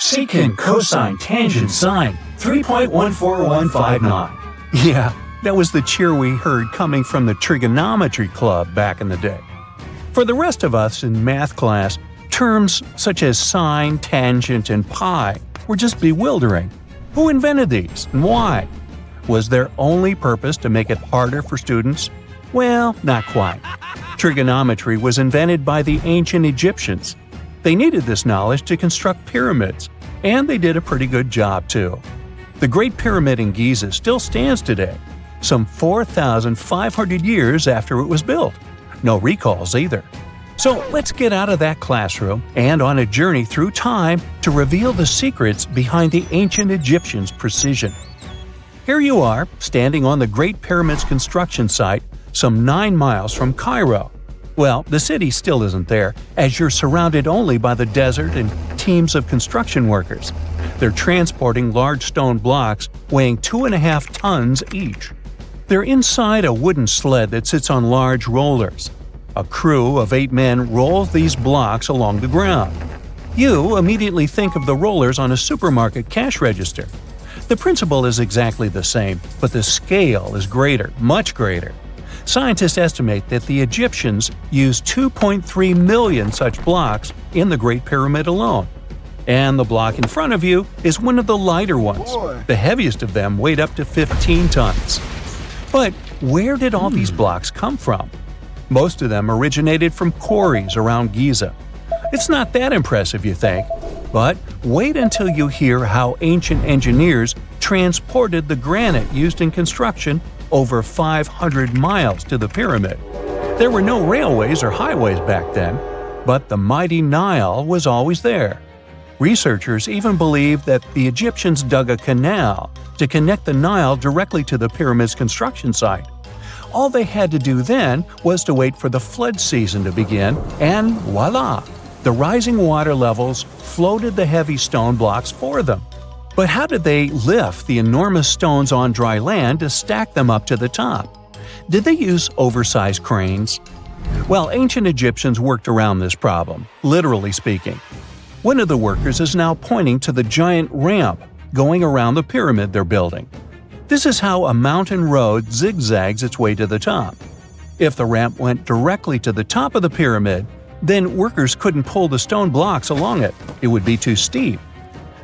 secant, cosine, tangent, sine, 3.14159. Yeah, that was the cheer we heard coming from the trigonometry club back in the day. For the rest of us in math class, terms such as sine, tangent, and pi were just bewildering. Who invented these and why? Was their only purpose to make it harder for students? Well, not quite. Trigonometry was invented by the ancient Egyptians. They needed this knowledge to construct pyramids, and they did a pretty good job too. The Great Pyramid in Giza still stands today, some 4,500 years after it was built. No recalls either. So let's get out of that classroom and on a journey through time to reveal the secrets behind the ancient Egyptians' precision. Here you are, standing on the Great Pyramid's construction site some 9 miles from Cairo. Well, the city still isn't there, as you're surrounded only by the desert and teams of construction workers. They're transporting large stone blocks weighing 2.5 tons each. They're inside a wooden sled that sits on large rollers. A crew of 8 men rolls these blocks along the ground. You immediately think of the rollers on a supermarket cash register. The principle is exactly the same, but the scale is greater, much greater. Scientists estimate that the Egyptians used 2.3 million such blocks in the Great Pyramid alone. And the block in front of you is one of the lighter ones. The heaviest of them weighed up to 15 tons. But where did all these blocks come from? Most of them originated from quarries around Giza. It's not that impressive, you think? But wait until you hear how ancient engineers transported the granite used in construction over 500 miles to the pyramid. There were no railways or highways back then, but the mighty Nile was always there. Researchers even believe that the Egyptians dug a canal to connect the Nile directly to the pyramid's construction site. All they had to do then was to wait for the flood season to begin, and voila! The rising water levels floated the heavy stone blocks for them. But how did they lift the enormous stones on dry land to stack them up to the top? Did they use oversized cranes? Well, ancient Egyptians worked around this problem, literally speaking. One of the workers is now pointing to the giant ramp going around the pyramid they're building. This is how a mountain road zigzags its way to the top. If the ramp went directly to the top of the pyramid, then workers couldn't pull the stone blocks along it. It would be too steep.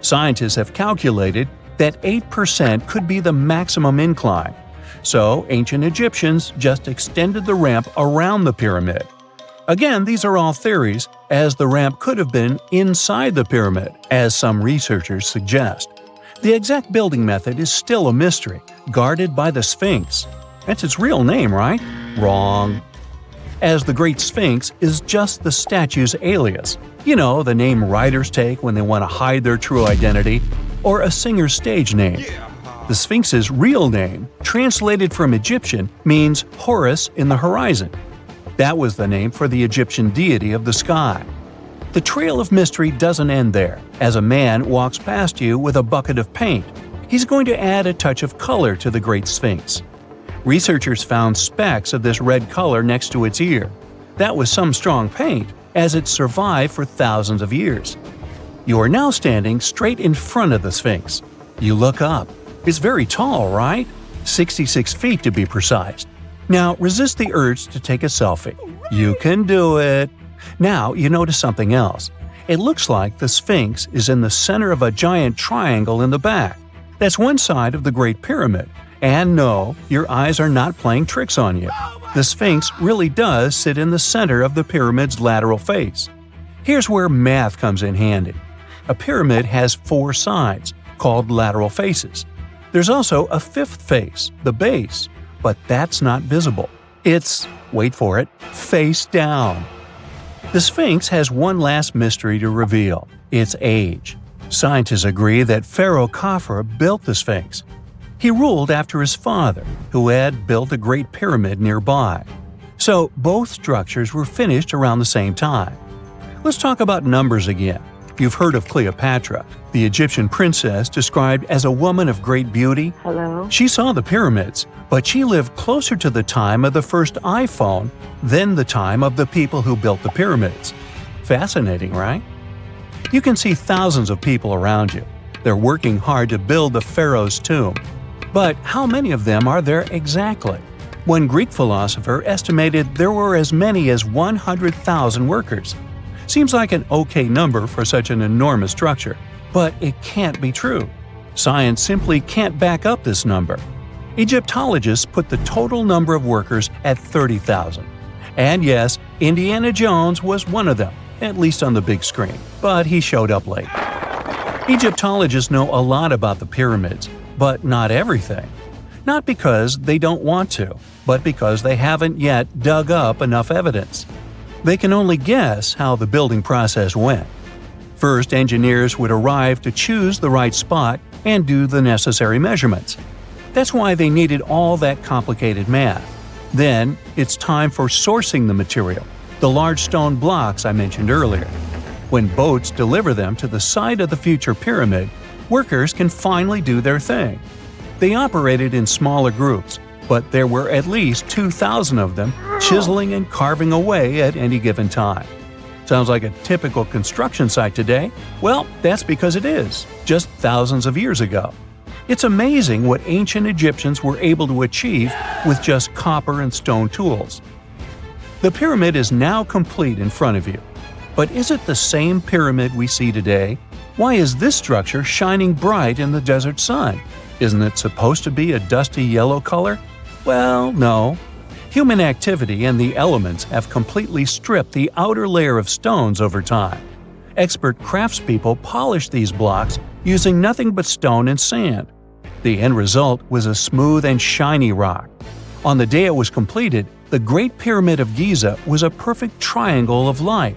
Scientists have calculated that 8% could be the maximum incline. So ancient Egyptians just extended the ramp around the pyramid. Again, these are all theories, as the ramp could have been inside the pyramid, as some researchers suggest. The exact building method is still a mystery, guarded by the Sphinx. That's its real name, right? Wrong. As the Great Sphinx is just the statue's alias. You know, the name writers take when they want to hide their true identity, or a singer's stage name. The Sphinx's real name, translated from Egyptian, means Horus in the horizon. That was the name for the Egyptian deity of the sky. The trail of mystery doesn't end there. As a man walks past you with a bucket of paint, he's going to add a touch of color to the Great Sphinx. Researchers found specks of this red color next to its ear. That was some strong paint, as it survived for thousands of years. You are now standing straight in front of the Sphinx. You look up. It's very tall, right? 66 feet to be precise. Now resist the urge to take a selfie. You can do it. Now you notice something else. It looks like the Sphinx is in the center of a giant triangle in the back. That's one side of the Great Pyramid. And no, your eyes are not playing tricks on you. The Sphinx really does sit in the center of the pyramid's lateral face. Here's where math comes in handy. A pyramid has 4 sides, called lateral faces. There's also a 5th face, the base, but that's not visible. It's, wait for it, face down. The Sphinx has one last mystery to reveal: its age. Scientists agree that Pharaoh Khafre built the Sphinx. He ruled after his father, who had built a great pyramid nearby. So both structures were finished around the same time. Let's talk about numbers again. You've heard of Cleopatra, the Egyptian princess described as a woman of great beauty. Hello? She saw the pyramids, but she lived closer to the time of the first iPhone than the time of the people who built the pyramids. Fascinating, right? You can see thousands of people around you. They're working hard to build the pharaoh's tomb. But how many of them are there exactly? One Greek philosopher estimated there were as many as 100,000 workers. Seems like an okay number for such an enormous structure, but it can't be true. Science simply can't back up this number. Egyptologists put the total number of workers at 30,000. And yes, Indiana Jones was one of them, at least on the big screen, but he showed up late. Egyptologists know a lot about the pyramids, but not everything. Not because they don't want to, but because they haven't yet dug up enough evidence. They can only guess how the building process went. First, engineers would arrive to choose the right spot and do the necessary measurements. That's why they needed all that complicated math. Then, it's time for sourcing the material, the large stone blocks I mentioned earlier. When boats deliver them to the site of the future pyramid, workers can finally do their thing. They operated in smaller groups, but there were at least 2,000 of them chiseling and carving away at any given time. Sounds like a typical construction site today? Well, that's because it is, just thousands of years ago. It's amazing what ancient Egyptians were able to achieve with just copper and stone tools. The pyramid is now complete in front of you. But is it the same pyramid we see today? Why is this structure shining bright in the desert sun? Isn't it supposed to be a dusty yellow color? Well, no. Human activity and the elements have completely stripped the outer layer of stones over time. Expert craftspeople polished these blocks using nothing but stone and sand. The end result was a smooth and shiny rock. On the day it was completed, the Great Pyramid of Giza was a perfect triangle of light.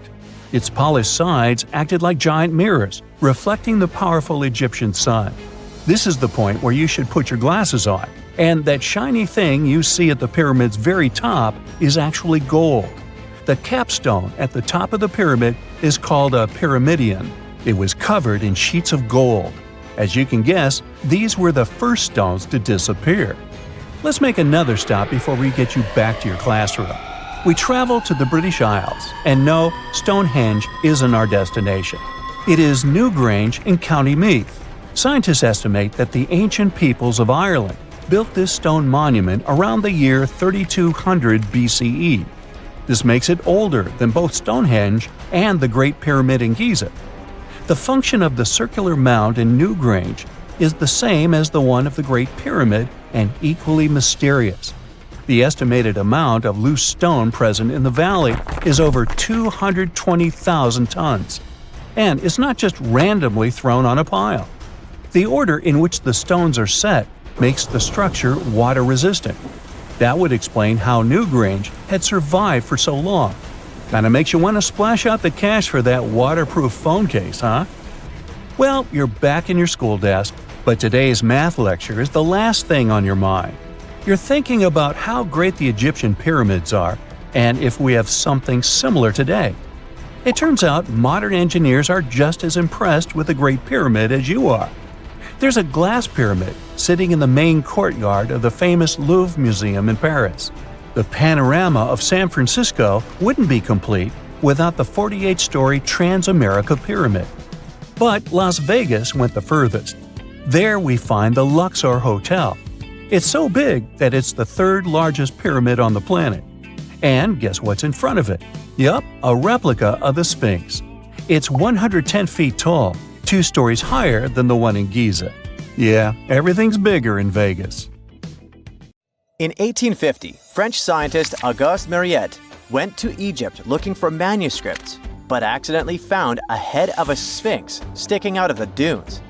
Its polished sides acted like giant mirrors, reflecting the powerful Egyptian sun. This is the point where you should put your glasses on, and that shiny thing you see at the pyramid's very top is actually gold. The capstone at the top of the pyramid is called a pyramidion. It was covered in sheets of gold. As you can guess, these were the first stones to disappear. Let's make another stop before we get you back to your classroom. We travel to the British Isles, and no, Stonehenge isn't our destination. It is Newgrange in County Meath. Scientists estimate that the ancient peoples of Ireland built this stone monument around the year 3200 BCE. This makes it older than both Stonehenge and the Great Pyramid in Giza. The function of the circular mound in Newgrange is the same as the one of the Great Pyramid and equally mysterious. The estimated amount of loose stone present in the valley is over 220,000 tons. And it's not just randomly thrown on a pile. The order in which the stones are set makes the structure water-resistant. That would explain how Newgrange had survived for so long. Kinda makes you want to splash out the cash for that waterproof phone case, huh? Well, you're back in your school desk, but today's math lecture is the last thing on your mind. You're thinking about how great the Egyptian pyramids are, and if we have something similar today. It turns out modern engineers are just as impressed with the Great Pyramid as you are. There's a glass pyramid sitting in the main courtyard of the famous Louvre Museum in Paris. The panorama of San Francisco wouldn't be complete without the 48-story Trans-America Pyramid. But Las Vegas went the furthest. There we find the Luxor Hotel. It's so big that it's the third largest pyramid on the planet. And guess what's in front of it? Yup, a replica of the Sphinx. It's 110 feet tall, 2 stories higher than the one in Giza. Yeah, everything's bigger in Vegas. In 1850, French scientist Auguste Mariette went to Egypt looking for manuscripts, but accidentally found a head of a sphinx sticking out of the dunes.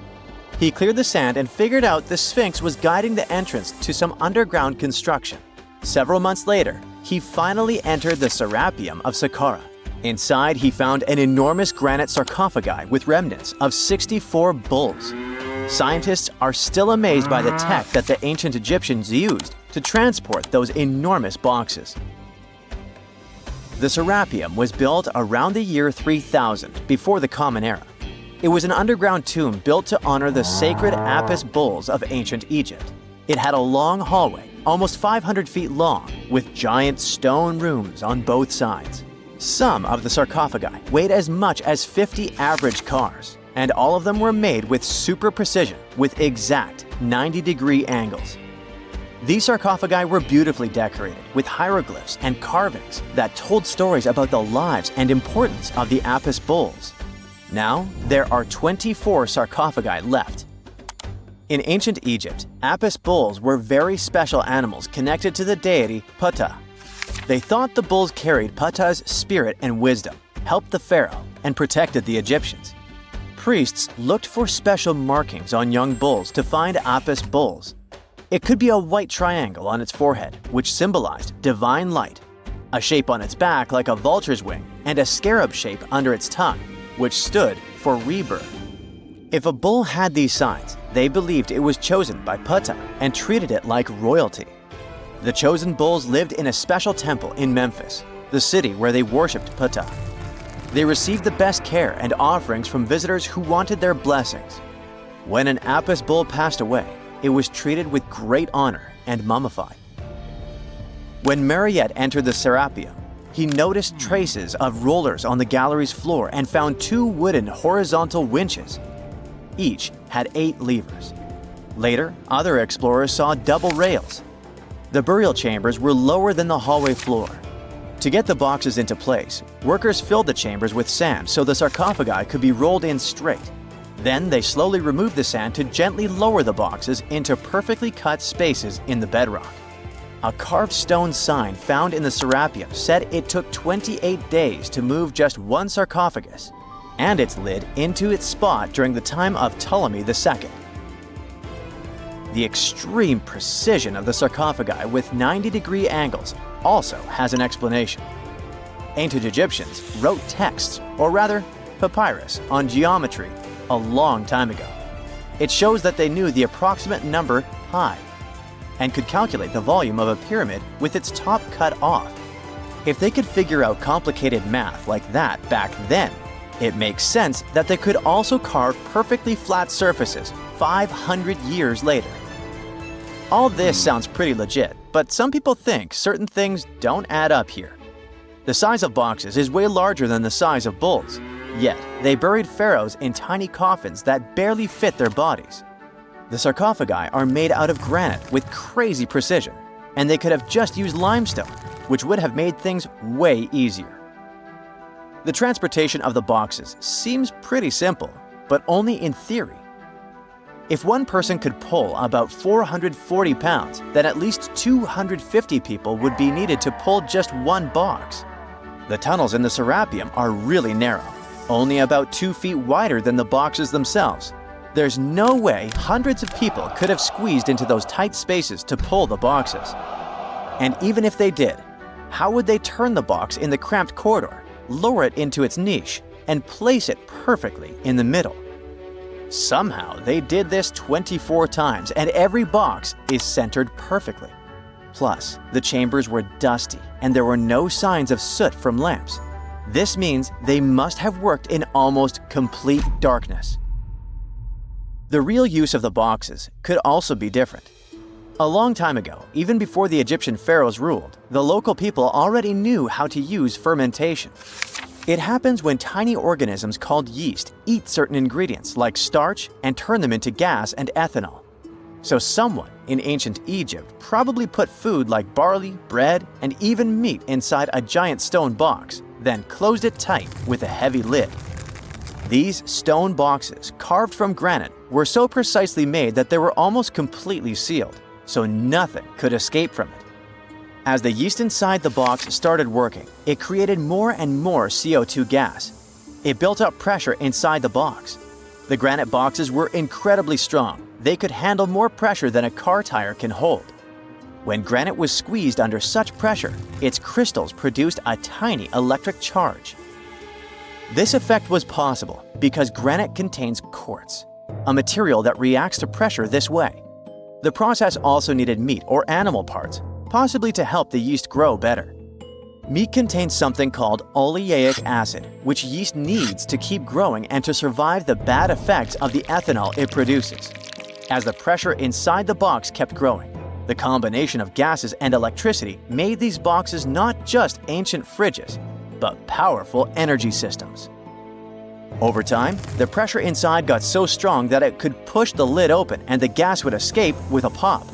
He cleared the sand and figured out the Sphinx was guiding the entrance to some underground construction. Several months later, he finally entered the Serapeum of Saqqara. Inside, he found an enormous granite sarcophagi with remnants of 64 bulls. Scientists are still amazed by the tech that the ancient Egyptians used to transport those enormous boxes. The Serapeum was built around the year 3000 before the Common Era. It was an underground tomb built to honor the sacred Apis bulls of ancient Egypt. It had a long hallway, almost 500 feet long, with giant stone rooms on both sides. Some of the sarcophagi weighed as much as 50 average cars, and all of them were made with super precision with exact 90-degree angles. These sarcophagi were beautifully decorated with hieroglyphs and carvings that told stories about the lives and importance of the Apis bulls. Now, there are 24 sarcophagi left. In ancient Egypt, Apis bulls were very special animals connected to the deity Ptah. They thought the bulls carried Ptah's spirit and wisdom, helped the pharaoh, and protected the Egyptians. Priests looked for special markings on young bulls to find Apis bulls. It could be a white triangle on its forehead, which symbolized divine light, a shape on its back like a vulture's wing, and a scarab shape under its tongue, which stood for rebirth. If a bull had these signs, they believed it was chosen by Ptah and treated it like royalty. The chosen bulls lived in a special temple in Memphis, the city where they worshipped Ptah. They received the best care and offerings from visitors who wanted their blessings. When an Apis bull passed away, it was treated with great honor and mummified. When Mariette entered the Serapeum, he noticed traces of rollers on the gallery's floor and found 2 wooden horizontal winches. Each had 8 levers. Later, other explorers saw double rails. The burial chambers were lower than the hallway floor. To get the boxes into place, workers filled the chambers with sand so the sarcophagi could be rolled in straight. Then they slowly removed the sand to gently lower the boxes into perfectly cut spaces in the bedrock. A carved stone sign found in the Serapeum said it took 28 days to move just one sarcophagus and its lid into its spot during the time of Ptolemy II. The extreme precision of the sarcophagi with 90-degree angles also has an explanation. Ancient Egyptians wrote texts, or rather, papyrus, on geometry a long time ago. It shows that they knew the approximate number pi and could calculate the volume of a pyramid with its top cut off. If they could figure out complicated math like that back then, it makes sense that they could also carve perfectly flat surfaces 500 years later. All this sounds pretty legit, but some people think certain things don't add up here. The size of boxes is way larger than the size of bulls, yet they buried pharaohs in tiny coffins that barely fit their bodies. The sarcophagi are made out of granite with crazy precision, and they could have just used limestone, which would have made things way easier. The transportation of the boxes seems pretty simple, but only in theory. If one person could pull about 440 pounds, then at least 250 people would be needed to pull just one box. The tunnels in the Serapeum are really narrow, only about 2 feet wider than the boxes themselves. There's no way hundreds of people could have squeezed into those tight spaces to pull the boxes. And even if they did, how would they turn the box in the cramped corridor, lower it into its niche, and place it perfectly in the middle? Somehow they did this 24 times, and every box is centered perfectly. Plus, the chambers were dusty, and there were no signs of soot from lamps. This means they must have worked in almost complete darkness. The real use of the boxes could also be different. A long time ago, even before the Egyptian pharaohs ruled, the local people already knew how to use fermentation. It happens when tiny organisms called yeast eat certain ingredients like starch and turn them into gas and ethanol. So someone in ancient Egypt probably put food like barley, bread, and even meat inside a giant stone box, then closed it tight with a heavy lid. These stone boxes, carved from granite, were so precisely made that they were almost completely sealed, so nothing could escape from it. As the yeast inside the box started working, it created more and more CO2 gas. It built up pressure inside the box. The granite boxes were incredibly strong. They could handle more pressure than a car tire can hold. When granite was squeezed under such pressure, its crystals produced a tiny electric charge. This effect was possible because granite contains quartz, a material that reacts to pressure this way. The process also needed meat or animal parts, possibly to help the yeast grow better. Meat contains something called oleic acid, which yeast needs to keep growing and to survive the bad effects of the ethanol it produces. As the pressure inside the box kept growing, the combination of gases and electricity made these boxes not just ancient fridges, but powerful energy systems. Over time, the pressure inside got so strong that it could push the lid open and the gas would escape with a pop.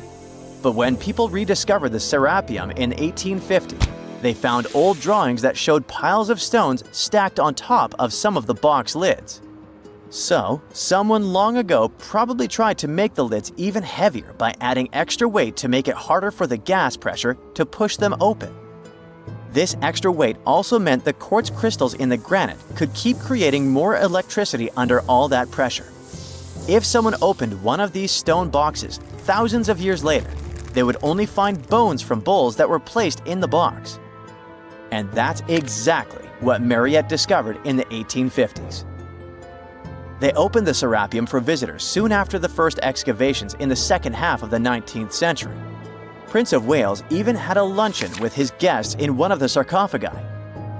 But when people rediscovered the Serapeum in 1850, they found old drawings that showed piles of stones stacked on top of some of the box lids. So, someone long ago probably tried to make the lids even heavier by adding extra weight to make it harder for the gas pressure to push them open. This extra weight also meant the quartz crystals in the granite could keep creating more electricity under all that pressure. If someone opened one of these stone boxes thousands of years later, they would only find bones from bowls that were placed in the box. And that's exactly what Mariette discovered in the 1850s. They opened the Serapeum for visitors soon after the first excavations in the second half of the 19th century. Prince of Wales even had a luncheon with his guests in one of the sarcophagi.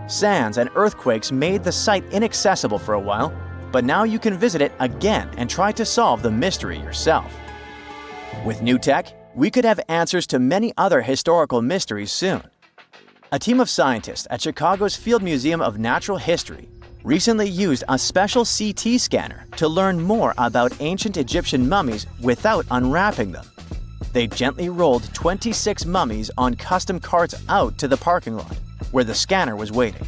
Sands and earthquakes made the site inaccessible for a while, but now you can visit it again and try to solve the mystery yourself. With new tech, we could have answers to many other historical mysteries soon. A team of scientists at Chicago's Field Museum of Natural History recently used a special CT scanner to learn more about ancient Egyptian mummies without unwrapping them. They gently rolled 26 mummies on custom carts out to the parking lot, where the scanner was waiting.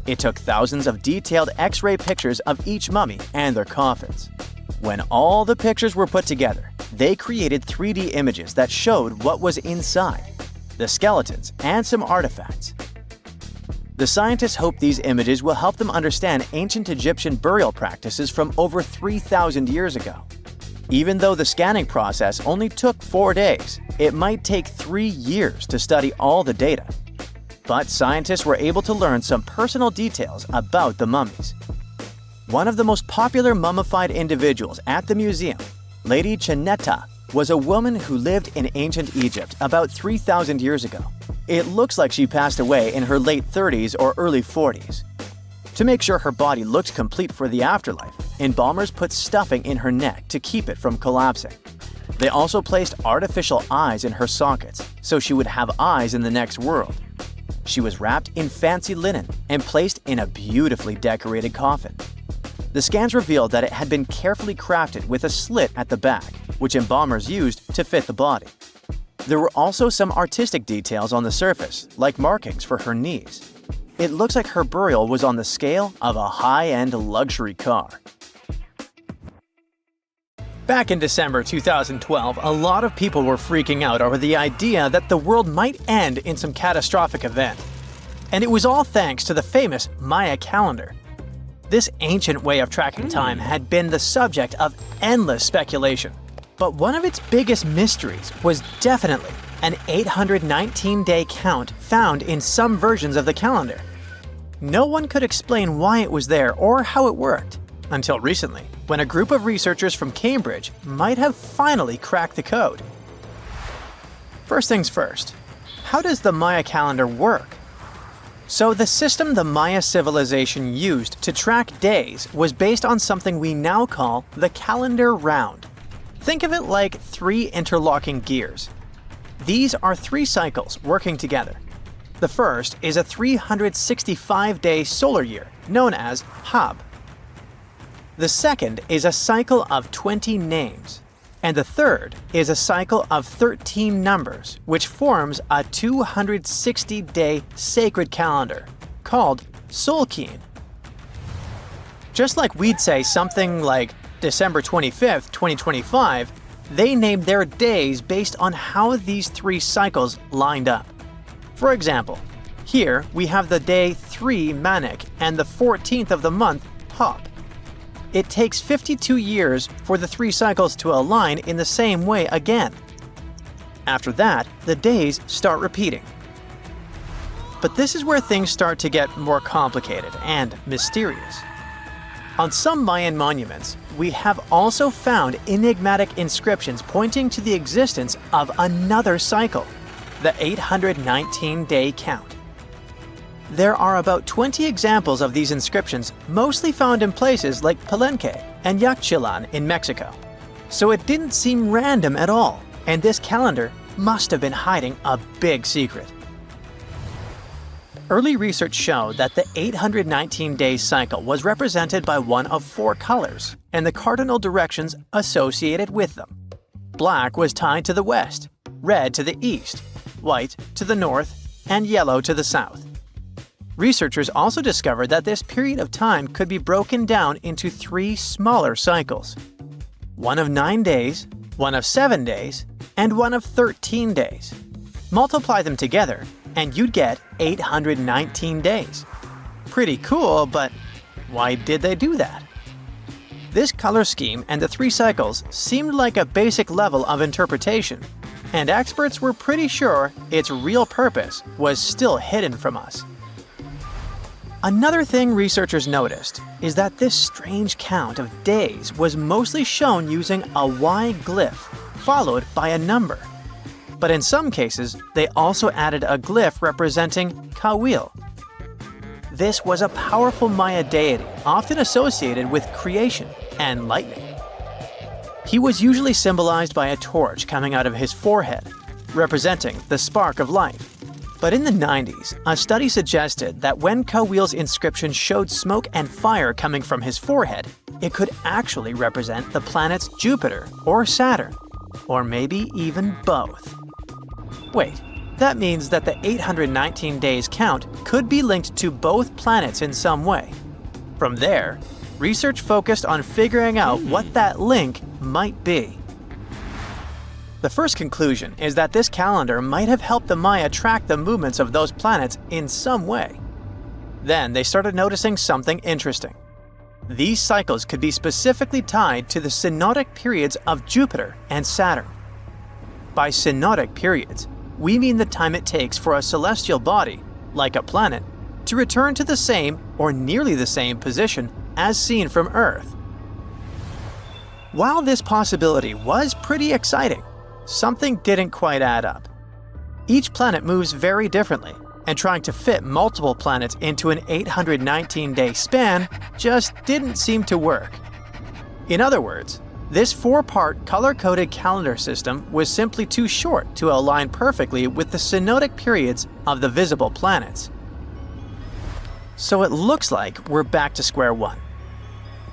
It took thousands of detailed X-ray pictures of each mummy and their coffins. When all the pictures were put together, they created 3D images that showed what was inside, the skeletons, and some artifacts. The scientists hope these images will help them understand ancient Egyptian burial practices from over 3,000 years ago. Even though the scanning process only took 4 days, it might take 3 years to study all the data. But scientists were able to learn some personal details about the mummies. One of the most popular mummified individuals at the museum, Lady Chineta, was a woman who lived in ancient Egypt about 3,000 years ago. It looks like she passed away in her late 30s or early 40s. To make sure her body looked complete for the afterlife, embalmers put stuffing in her neck to keep it from collapsing. They also placed artificial eyes in her sockets, so she would have eyes in the next world. She was wrapped in fancy linen and placed in a beautifully decorated coffin. The scans revealed that it had been carefully crafted with a slit at the back, which embalmers used to fit the body. There were also some artistic details on the surface, like markings for her knees. It looks like her burial was on the scale of a high-end luxury car. Back in December 2012, a lot of people were freaking out over the idea that the world might end in some catastrophic event. And it was all thanks to the famous Maya calendar. This ancient way of tracking time had been the subject of endless speculation. But one of its biggest mysteries was definitely an 819-day count found in some versions of the calendar. No one could explain why it was there or how it worked, until recently, when a group of researchers from Cambridge might have finally cracked the code. First things first, how does the Maya calendar work? So the system the Maya civilization used to track days was based on something we now call the calendar round. Think of it like 3 interlocking gears. These are 3 cycles working together. The first is a 365-day solar year, known as Hab. The second is a cycle of 20 names. And the third is a cycle of 13 numbers, which forms a 260-day sacred calendar, called Solkeen. Just like we'd say something like December 25th, 2025, they named their days based on how these 3 cycles lined up. For example, here we have the day 3 Manik and the 14th of the month Hop. It takes 52 years for the 3 cycles to align in the same way again. After that, the days start repeating. But this is where things start to get more complicated and mysterious. On some Mayan monuments, we have also found enigmatic inscriptions pointing to the existence of another cycle, the 819-day count. There are about 20 examples of these inscriptions, mostly found in places like Palenque and Yaxchilan in Mexico. So it didn't seem random at all, and this calendar must have been hiding a big secret. Early research showed that the 819-day cycle was represented by one of 4 colors and the cardinal directions associated with them. Black was tied to the west, red to the east, white to the north, and yellow to the south. Researchers also discovered that this period of time could be broken down into 3 smaller cycles: one of 9 days, one of 7 days, and one of 13 days. Multiply them together, and you'd get 819 days. Pretty cool, but why did they do that? This color scheme and the 3 cycles seemed like a basic level of interpretation, and experts were pretty sure its real purpose was still hidden from us. Another thing researchers noticed is that this strange count of days was mostly shown using a Y glyph, followed by a number. But in some cases, they also added a glyph representing Kawil. This was a powerful Maya deity often associated with creation and lightning. He was usually symbolized by a torch coming out of his forehead, representing the spark of life. But in the 90s, a study suggested that when Kawil's inscription showed smoke and fire coming from his forehead, it could actually represent the planets Jupiter or Saturn, or maybe even both. Wait, that means that the 819 days count could be linked to both planets in some way. From there, research focused on figuring out what that link might be. The first conclusion is that this calendar might have helped the Maya track the movements of those planets in some way. Then they started noticing something interesting. These cycles could be specifically tied to the synodic periods of Jupiter and Saturn. By synodic periods, we mean the time it takes for a celestial body, like a planet, to return to the same or nearly the same position as seen from Earth. While this possibility was pretty exciting, something didn't quite add up. Each planet moves very differently, and trying to fit multiple planets into an 819-day span just didn't seem to work. In other words, this 4-part color-coded calendar system was simply too short to align perfectly with the synodic periods of the visible planets. So it looks like we're back to square one.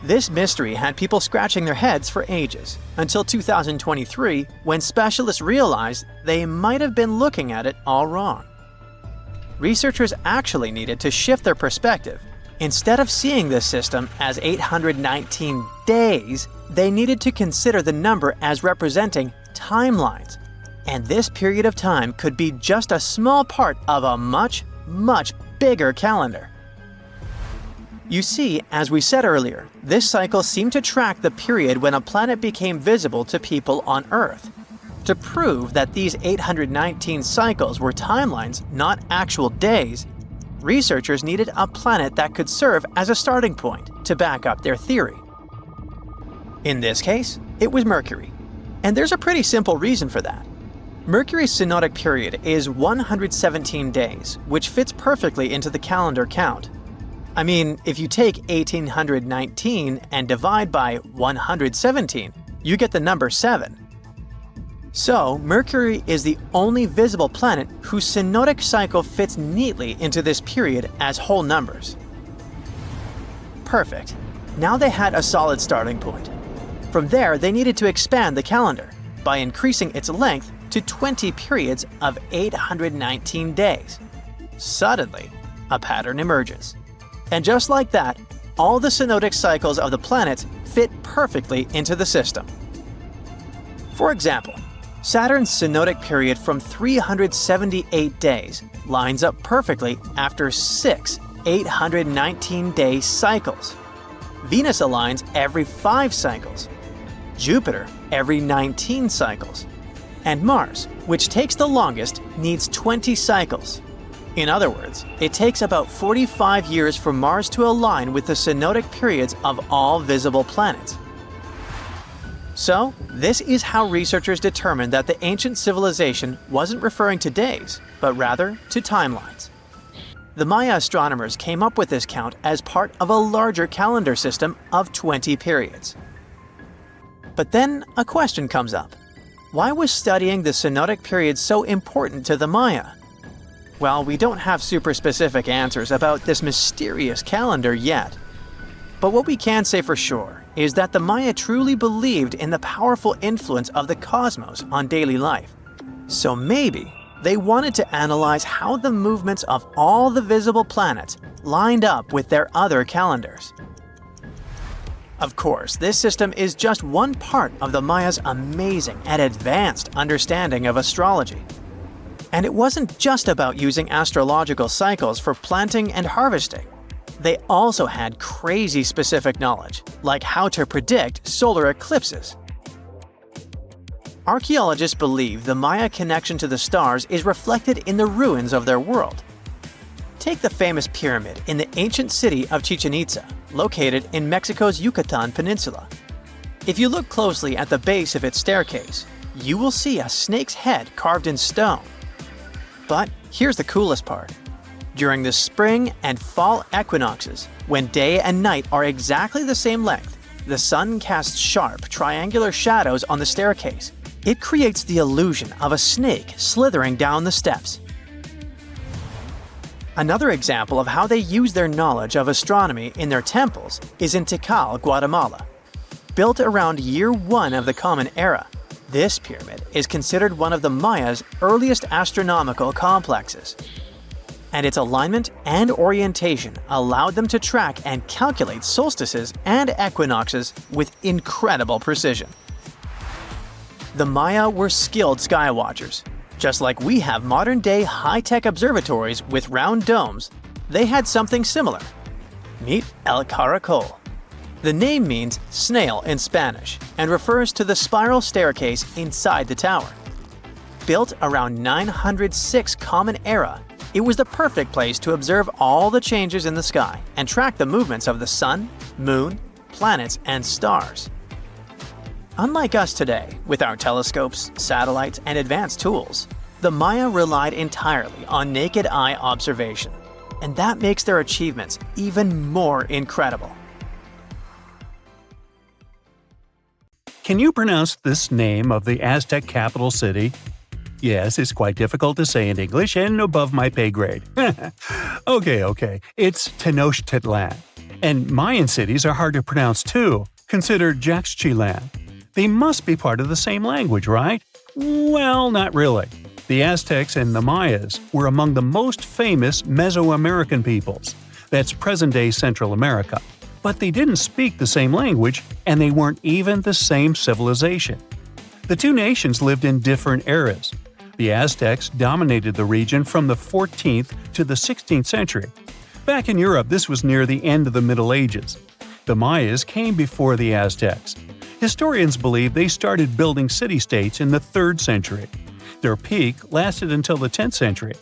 This mystery had people scratching their heads for ages, until 2023, when specialists realized they might have been looking at it all wrong. Researchers actually needed to shift their perspective. Instead of seeing this system as 819 days, they needed to consider the number as representing timelines. And this period of time could be just a small part of a much, much bigger calendar. You see, as we said earlier, this cycle seemed to track the period when a planet became visible to people on Earth. To prove that these 819 cycles were timelines, not actual days, researchers needed a planet that could serve as a starting point to back up their theory. In this case, it was Mercury. And there's a pretty simple reason for that. Mercury's synodic period is 117 days, which fits perfectly into the calendar count. I mean, if you take 1819 and divide by 117, you get the number 7. So, Mercury is the only visible planet whose synodic cycle fits neatly into this period as whole numbers. Perfect. Now they had a solid starting point. From there, they needed to expand the calendar by increasing its length to 20 periods of 819 days. Suddenly, a pattern emerges. And just like that, all the synodic cycles of the planets fit perfectly into the system. For example, Saturn's synodic period from 378 days lines up perfectly after 6 819-day cycles. Venus aligns every 5 cycles. Jupiter every 19 cycles. And Mars, which takes the longest, needs 20 cycles. In other words, it takes about 45 years for Mars to align with the synodic periods of all visible planets. So, this is how researchers determined that the ancient civilization wasn't referring to days, but rather to timelines. The Maya astronomers came up with this count as part of a larger calendar system of 20 periods. But then a question comes up. Why was studying the synodic period so important to the Maya? Well, we don't have super specific answers about this mysterious calendar yet. But what we can say for sure is that the Maya truly believed in the powerful influence of the cosmos on daily life. So maybe they wanted to analyze how the movements of all the visible planets lined up with their other calendars. Of course, this system is just one part of the Maya's amazing and advanced understanding of astrology. And it wasn't just about using astrological cycles for planting and harvesting. They also had crazy specific knowledge, like how to predict solar eclipses. Archaeologists believe the Maya connection to the stars is reflected in the ruins of their world. Take the famous pyramid in the ancient city of Chichen Itza, located in Mexico's Yucatan Peninsula. If you look closely at the base of its staircase, you will see a snake's head carved in stone. But here's the coolest part. During the spring and fall equinoxes, when day and night are exactly the same length, the sun casts sharp, triangular shadows on the staircase. It creates the illusion of a snake slithering down the steps. Another example of how they use their knowledge of astronomy in their temples is in Tikal, Guatemala. Built around year 1 of the Common Era, this pyramid is considered one of the Maya's earliest astronomical complexes. And its alignment and orientation allowed them to track and calculate solstices and equinoxes with incredible precision. The Maya were skilled skywatchers. Just like we have modern-day high-tech observatories with round domes, they had something similar. Meet El Caracol. The name means snail in Spanish and refers to the spiral staircase inside the tower. Built around 906 Common Era, it was the perfect place to observe all the changes in the sky and track the movements of the sun, moon, planets, and stars. Unlike us today, with our telescopes, satellites, and advanced tools, the Maya relied entirely on naked eye observation, and that makes their achievements even more incredible. Can you pronounce this name of the Aztec capital city? Yes, it's quite difficult to say in English and above my pay grade. Okay. It's Tenochtitlan. And Mayan cities are hard to pronounce too. Consider Jaxchilan. They must be part of the same language, right? Well, not really. The Aztecs and the Mayas were among the most famous Mesoamerican peoples. That's present-day Central America. But they didn't speak the same language, and they weren't even the same civilization. The two nations lived in different eras. The Aztecs dominated the region from the 14th to the 16th century. Back in Europe, this was near the end of the Middle Ages. The Mayas came before the Aztecs. Historians believe they started building city-states in the 3rd century. Their peak lasted until the 10th century.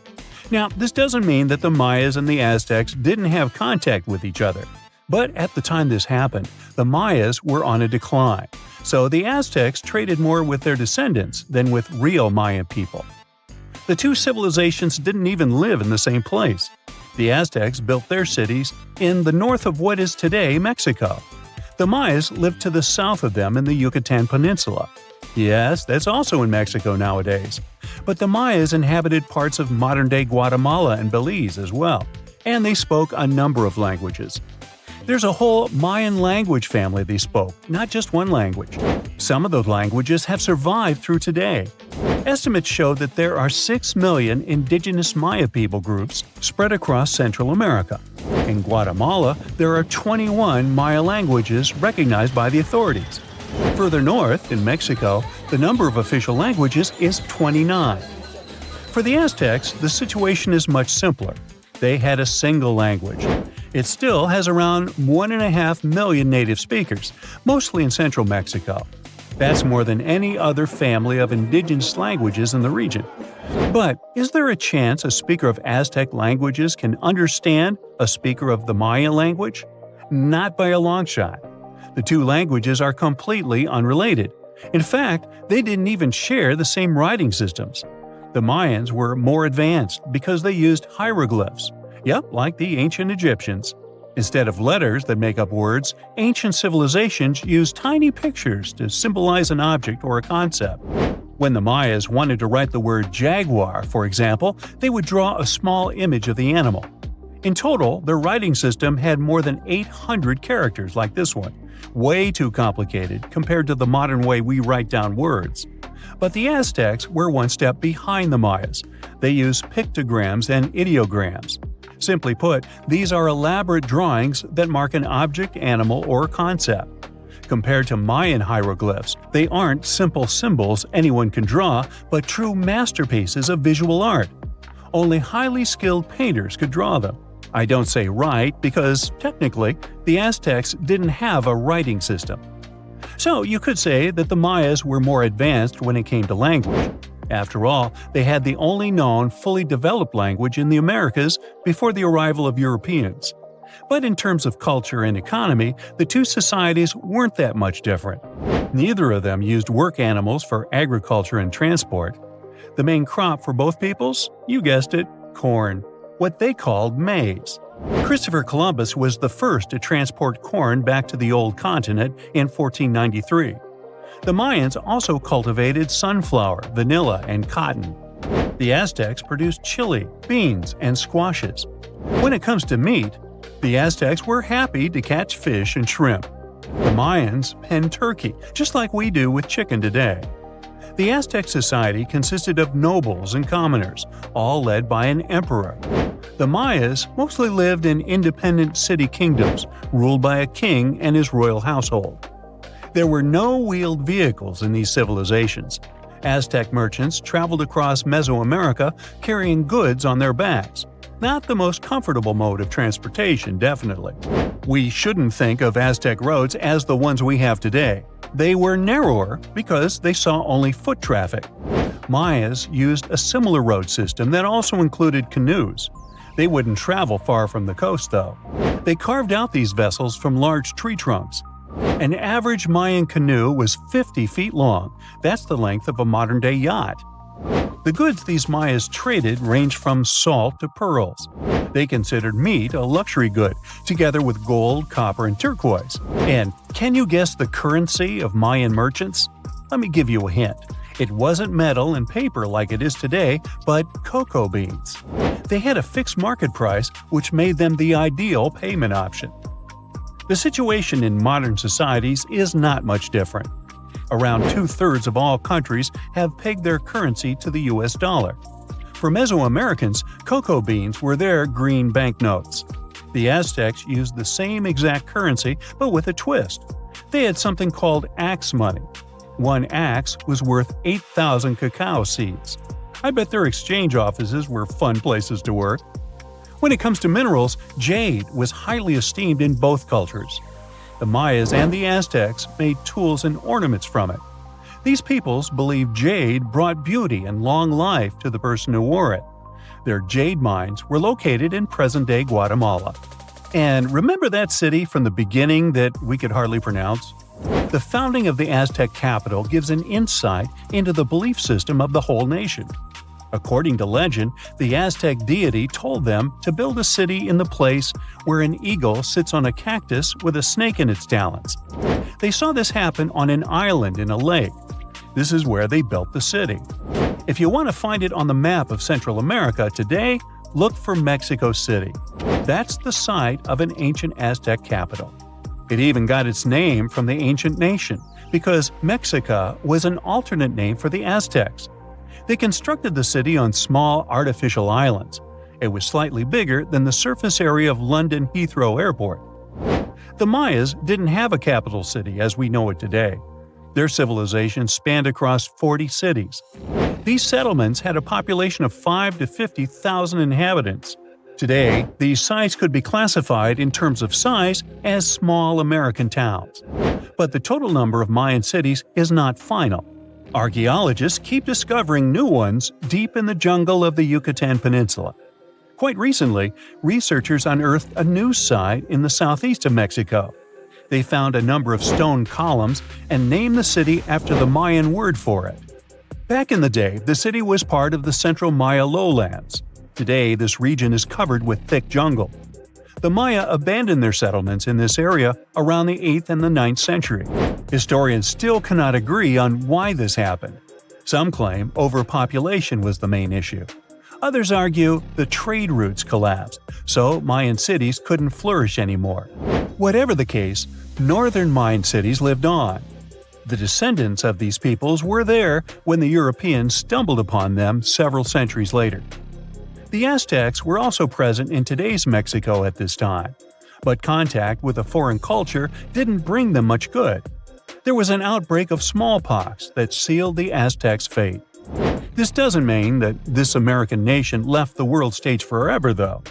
Now, this doesn't mean that the Mayas and the Aztecs didn't have contact with each other. But at the time this happened, the Mayas were on a decline, so the Aztecs traded more with their descendants than with real Mayan people. The two civilizations didn't even live in the same place. The Aztecs built their cities in the north of what is today Mexico. The Mayas lived to the south of them in the Yucatan Peninsula. Yes, that's also in Mexico nowadays. But the Mayas inhabited parts of modern-day Guatemala and Belize as well, and they spoke a number of languages. There's a whole Mayan language family they spoke, not just one language. Some of those languages have survived through today. Estimates show that there are 6 million indigenous Maya people groups spread across Central America. In Guatemala, there are 21 Maya languages recognized by the authorities. Further north, in Mexico, the number of official languages is 29. For the Aztecs, the situation is much simpler. They had a single language. It still has around 1.5 million native speakers, mostly in central Mexico. That's more than any other family of indigenous languages in the region. But is there a chance a speaker of Aztec languages can understand a speaker of the Maya language? Not by a long shot. The two languages are completely unrelated. In fact, they didn't even share the same writing systems. The Mayans were more advanced because they used hieroglyphs. Yep, like the ancient Egyptians. Instead of letters that make up words, ancient civilizations used tiny pictures to symbolize an object or a concept. When the Mayas wanted to write the word jaguar, for example, they would draw a small image of the animal. In total, their writing system had more than 800 characters like this one, way too complicated compared to the modern way we write down words. But the Aztecs were one step behind the Mayas. They used pictograms and ideograms. Simply put, these are elaborate drawings that mark an object, animal, or concept. Compared to Mayan hieroglyphs, they aren't simple symbols anyone can draw, but true masterpieces of visual art. Only highly skilled painters could draw them. I don't say write because, technically, the Aztecs didn't have a writing system. So you could say that the Mayas were more advanced when it came to language. After all, they had the only known fully developed language in the Americas before the arrival of Europeans. But in terms of culture and economy, the two societies weren't that much different. Neither of them used work animals for agriculture and transport. The main crop for both peoples? You guessed it, corn. What they called maize. Christopher Columbus was the first to transport corn back to the old continent in 1493. The Mayans also cultivated sunflower, vanilla, and cotton. The Aztecs produced chili, beans, and squashes. When it comes to meat, the Aztecs were happy to catch fish and shrimp. The Mayans penned turkey, just like we do with chicken today. The Aztec society consisted of nobles and commoners, all led by an emperor. The Mayas mostly lived in independent city kingdoms, ruled by a king and his royal household. There were no wheeled vehicles in these civilizations. Aztec merchants traveled across Mesoamerica carrying goods on their backs. Not the most comfortable mode of transportation, definitely. We shouldn't think of Aztec roads as the ones we have today. They were narrower because they saw only foot traffic. Mayas used a similar road system that also included canoes. They wouldn't travel far from the coast, though. They carved out these vessels from large tree trunks. An average Mayan canoe was 50 feet long. That's the length of a modern-day yacht. The goods these Mayas traded ranged from salt to pearls. They considered meat a luxury good, together with gold, copper, and turquoise. And can you guess the currency of Mayan merchants? Let me give you a hint. It wasn't metal and paper like it is today, but cocoa beans. They had a fixed market price, which made them the ideal payment option. The situation in modern societies is not much different. Around 2/3 of all countries have pegged their currency to the US dollar. For Mesoamericans, cocoa beans were their green banknotes. The Aztecs used the same exact currency, but with a twist. They had something called axe money. One axe was worth 8,000 cacao seeds. I bet their exchange offices were fun places to work. When it comes to minerals, jade was highly esteemed in both cultures. The Mayas and the Aztecs made tools and ornaments from it. These peoples believed jade brought beauty and long life to the person who wore it. Their jade mines were located in present-day Guatemala. And remember that city from the beginning that we could hardly pronounce? The founding of the Aztec capital gives an insight into the belief system of the whole nation. According to legend, the Aztec deity told them to build a city in the place where an eagle sits on a cactus with a snake in its talons. They saw this happen on an island in a lake. This is where they built the city. If you want to find it on the map of Central America today, look for Mexico City. That's the site of an ancient Aztec capital. It even got its name from the ancient nation, because Mexica was an alternate name for the Aztecs. They constructed the city on small artificial islands. It was slightly bigger than the surface area of London Heathrow Airport. The Mayas didn't have a capital city as we know it today. Their civilization spanned across 40 cities. These settlements had a population of 5 to 50,000 inhabitants. Today, these sites could be classified in terms of size as small American towns. But the total number of Mayan cities is not final. Archaeologists keep discovering new ones deep in the jungle of the Yucatan Peninsula. Quite recently, researchers unearthed a new site in the southeast of Mexico. They found a number of stone columns and named the city after the Mayan word for it. Back in the day, the city was part of the central Maya lowlands. Today, this region is covered with thick jungle. The Maya abandoned their settlements in this area around the 8th and the 9th century. Historians still cannot agree on why this happened. Some claim overpopulation was the main issue. Others argue the trade routes collapsed, so Mayan cities couldn't flourish anymore. Whatever the case, northern Mayan cities lived on. The descendants of these peoples were there when the Europeans stumbled upon them several centuries later. The Aztecs were also present in today's Mexico at this time, but contact with a foreign culture didn't bring them much good. There was an outbreak of smallpox that sealed the Aztecs' fate. This doesn't mean that this American nation left the world stage forever, though.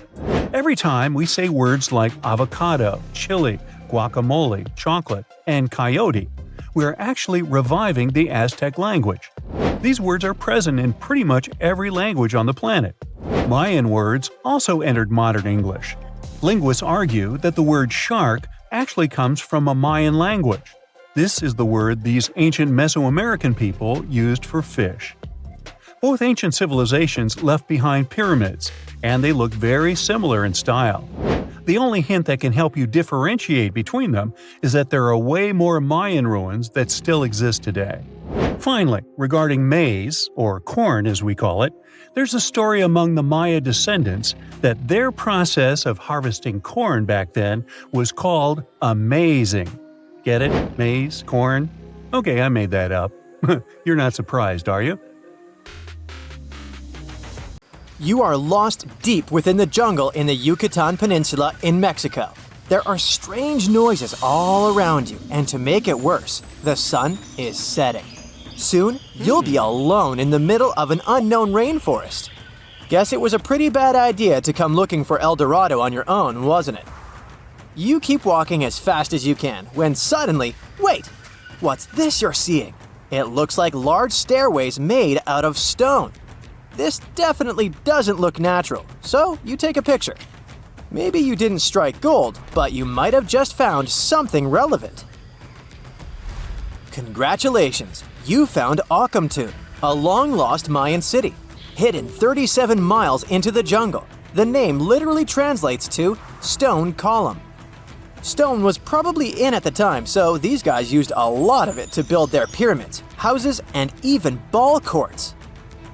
Every time we say words like avocado, chili, guacamole, chocolate, and coyote, we are actually reviving the Aztec language. These words are present in pretty much every language on the planet. Mayan words also entered modern English. Linguists argue that the word shark actually comes from a Mayan language. This is the word these ancient Mesoamerican people used for fish. Both ancient civilizations left behind pyramids, and they look very similar in style. The only hint that can help you differentiate between them is that there are way more Mayan ruins that still exist today. Finally, regarding maize, or corn as we call it, there's a story among the Maya descendants that their process of harvesting corn back then was called amazing. Get it? Maize? Corn? Okay, I made that up. You're not surprised, are you? You are lost deep within the jungle in the Yucatan Peninsula in Mexico. There are strange noises all around you, and to make it worse, the sun is setting. Soon, you'll be alone in the middle of an unknown rainforest. Guess it was a pretty bad idea to come looking for El Dorado on your own, wasn't it? You keep walking as fast as you can, when suddenly, wait! What's this you're seeing? It looks like large stairways made out of stone. This definitely doesn't look natural, so you take a picture. Maybe you didn't strike gold, but you might have just found something relevant. Congratulations! You found Akamtun, a long-lost Mayan city, hidden 37 miles into the jungle. The name literally translates to stone column. Stone was probably in at the time, so these guys used a lot of it to build their pyramids, houses, and even ball courts.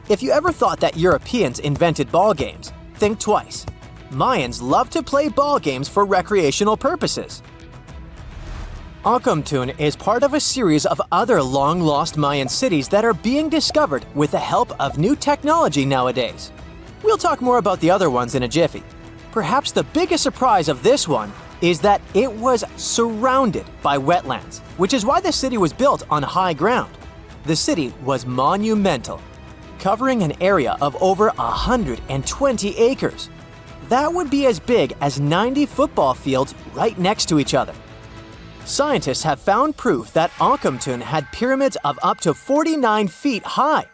If you ever thought that Europeans invented ball games, think twice. Mayans loved to play ball games for recreational purposes. Akamtun is part of a series of other long-lost Mayan cities that are being discovered with the help of new technology nowadays. We'll talk more about the other ones in a jiffy. Perhaps the biggest surprise of this one is that it was surrounded by wetlands, which is why the city was built on high ground. The city was monumental, covering an area of over 120 acres. That would be as big as 90 football fields right next to each other. Scientists have found proof that Akamtun had pyramids of up to 49 feet high,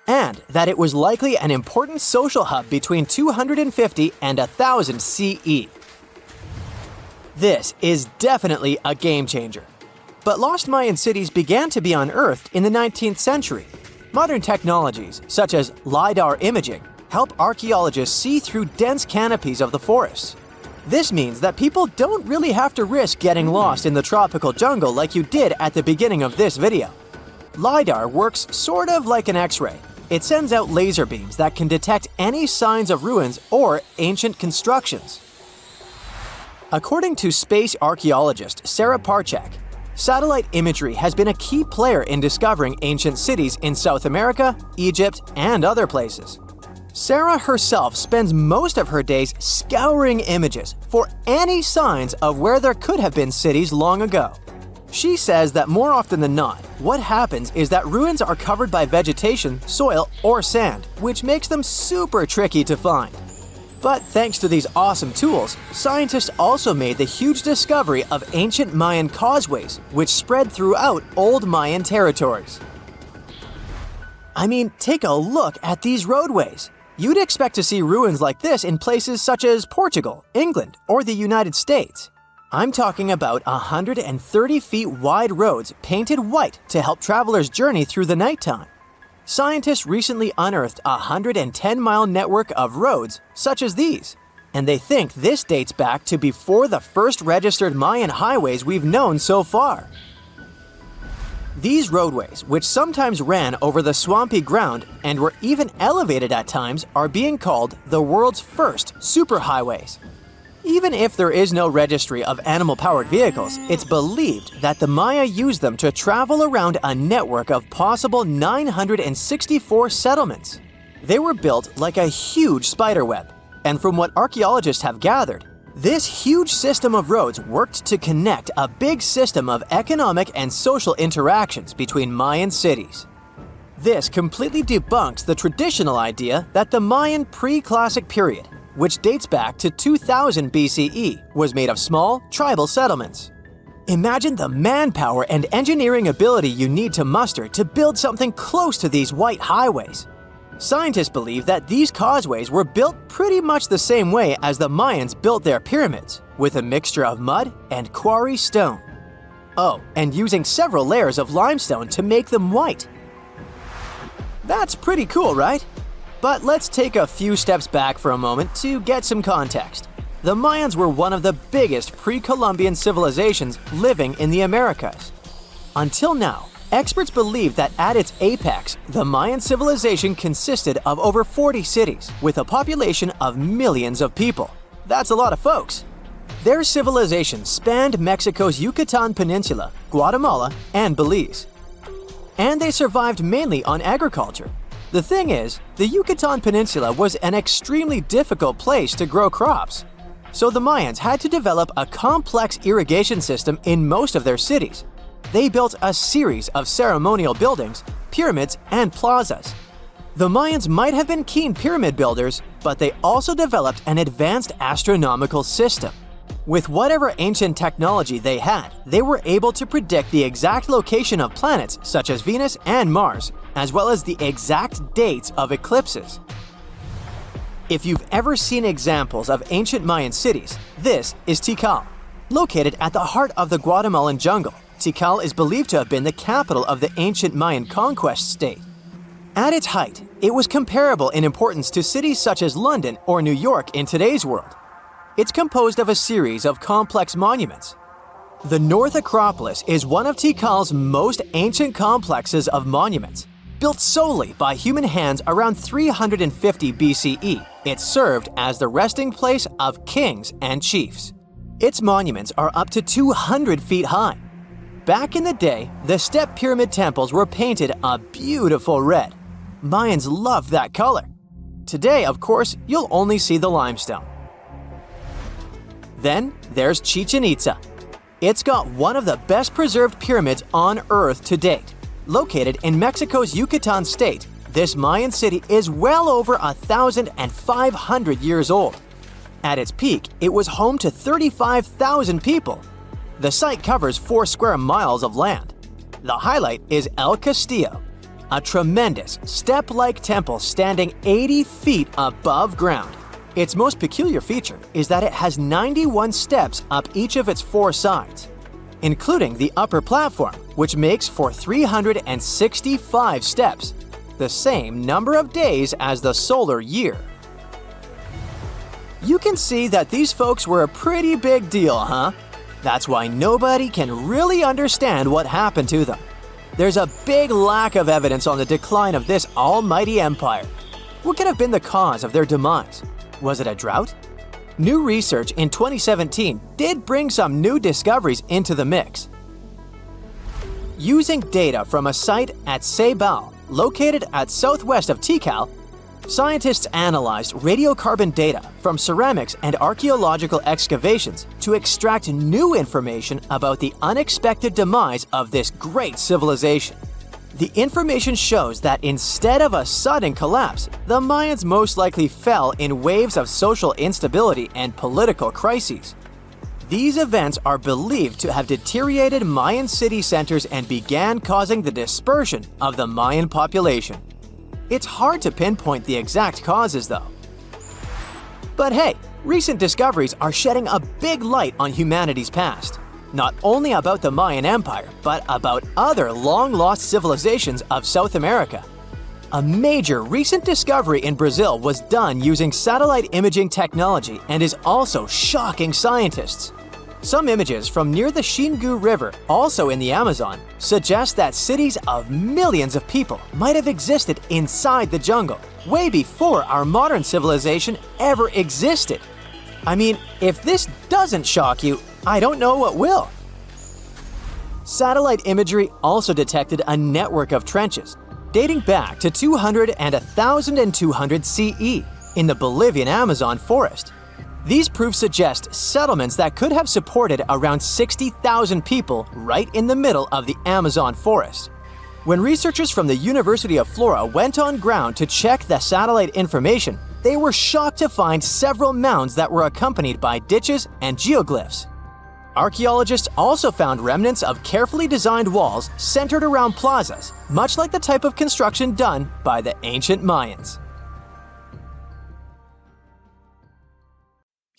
and that it was likely an important social hub between 250 and 1000 CE. This is definitely a game changer. But lost Mayan cities began to be unearthed in the 19th century. Modern technologies, such as LiDAR imaging, help archaeologists see through dense canopies of the forests. This means that people don't really have to risk getting lost in the tropical jungle like you did at the beginning of this video. LiDAR works sort of like an X-ray. It sends out laser beams that can detect any signs of ruins or ancient constructions. According to space archaeologist Serapeum, satellite imagery has been a key player in discovering ancient cities in South America, Egypt, and other places. Sarah herself spends most of her days scouring images for any signs of where there could have been cities long ago. She says that more often than not, what happens is that ruins are covered by vegetation, soil, or sand, which makes them super tricky to find. But thanks to these awesome tools, scientists also made the huge discovery of ancient Mayan causeways, which spread throughout old Mayan territories. I mean, take a look at these roadways. You'd expect to see ruins like this in places such as Portugal, England, or the United States. I'm talking about 130 feet wide roads painted white to help travelers journey through the nighttime. Scientists recently unearthed a 110-mile network of roads such as these, and they think this dates back to before the first registered Mayan highways we've known so far. These roadways, which sometimes ran over the swampy ground and were even elevated at times, are being called the world's first superhighways. Even if there is no registry of animal-powered vehicles, it's believed that the Maya used them to travel around a network of possible 964 settlements. They were built like a huge spiderweb, and from what archaeologists have gathered, this huge system of roads worked to connect a big system of economic and social interactions between Mayan cities. This completely debunks the traditional idea that the Mayan pre-classic period, which dates back to 2000 BCE, was made of small, tribal settlements. Imagine the manpower and engineering ability you need to muster to build something close to these white highways. Scientists believe that these causeways were built pretty much the same way as the Mayans built their pyramids, with a mixture of mud and quarry stone. Oh, and using several layers of limestone to make them white. That's pretty cool, right? But let's take a few steps back for a moment to get some context. The Mayans were one of the biggest pre-Columbian civilizations living in the Americas. Until now, experts believe that at its apex, the Mayan civilization consisted of over 40 cities with a population of millions of people. That's a lot of folks. Their civilization spanned Mexico's Yucatan Peninsula, Guatemala, and Belize. And they survived mainly on agriculture. The thing is, the Yucatan Peninsula was an extremely difficult place to grow crops. So the Mayans had to develop a complex irrigation system in most of their cities. They built a series of ceremonial buildings, pyramids, and plazas. The Mayans might have been keen pyramid builders, but they also developed an advanced astronomical system. With whatever ancient technology they had, they were able to predict the exact location of planets such as Venus and Mars, as well as the exact dates of eclipses. If you've ever seen examples of ancient Mayan cities, this is Tikal. Located at the heart of the Guatemalan jungle, Tikal is believed to have been the capital of the ancient Mayan conquest state. At its height, it was comparable in importance to cities such as London or New York in today's world. It's composed of a series of complex monuments. The North Acropolis is one of Tikal's most ancient complexes of monuments. Built solely by human hands around 350 BCE, it served as the resting place of kings and chiefs. Its monuments are up to 200 feet high. Back in the day, the step pyramid temples were painted a beautiful red. Mayans loved that color. Today, of course, you'll only see the limestone. Then there's Chichen Itza. It's got one of the best preserved pyramids on Earth to date. Located in Mexico's Yucatan state, this Mayan city is well over 1,500 years old. At its peak, it was home to 35,000 people. The site covers 4 square miles of land. The highlight is El Castillo, a tremendous step-like temple standing 80 feet above ground. Its most peculiar feature is that it has 91 steps up each of its 4 sides, including the upper platform, which makes for 365 steps, the same number of days as the solar year. You can see that these folks were a pretty big deal, huh? That's why nobody can really understand what happened to them. There's a big lack of evidence on the decline of this almighty empire. What could have been the cause of their demise? Was it a drought? New research in 2017 did bring some new discoveries into the mix. Using data from a site at Ceibal, located at southwest of Tikal, scientists analyzed radiocarbon data from ceramics and archaeological excavations to extract new information about the unexpected demise of this great civilization. The information shows that instead of a sudden collapse, the Mayans most likely fell in waves of social instability and political crises. These events are believed to have deteriorated Mayan city centers and began causing the dispersion of the Mayan population. It's hard to pinpoint the exact causes, though. But hey, recent discoveries are shedding a big light on humanity's past. Not only about the Mayan Empire, but about other long-lost civilizations of South America. A major recent discovery in Brazil was done using satellite imaging technology and is also shocking scientists. Some images from near the Xingu River, also in the Amazon, suggest that cities of millions of people might have existed inside the jungle, way before our modern civilization ever existed. I mean, if this doesn't shock you, I don't know what will. Satellite imagery also detected a network of trenches, dating back to 200 and 1200 CE in the Bolivian Amazon forest. These proofs suggest settlements that could have supported around 60,000 people right in the middle of the Amazon forest. When researchers from the University of Florida went on ground to check the satellite information, they were shocked to find several mounds that were accompanied by ditches and geoglyphs. Archaeologists also found remnants of carefully designed walls centered around plazas, much like the type of construction done by the ancient Mayans.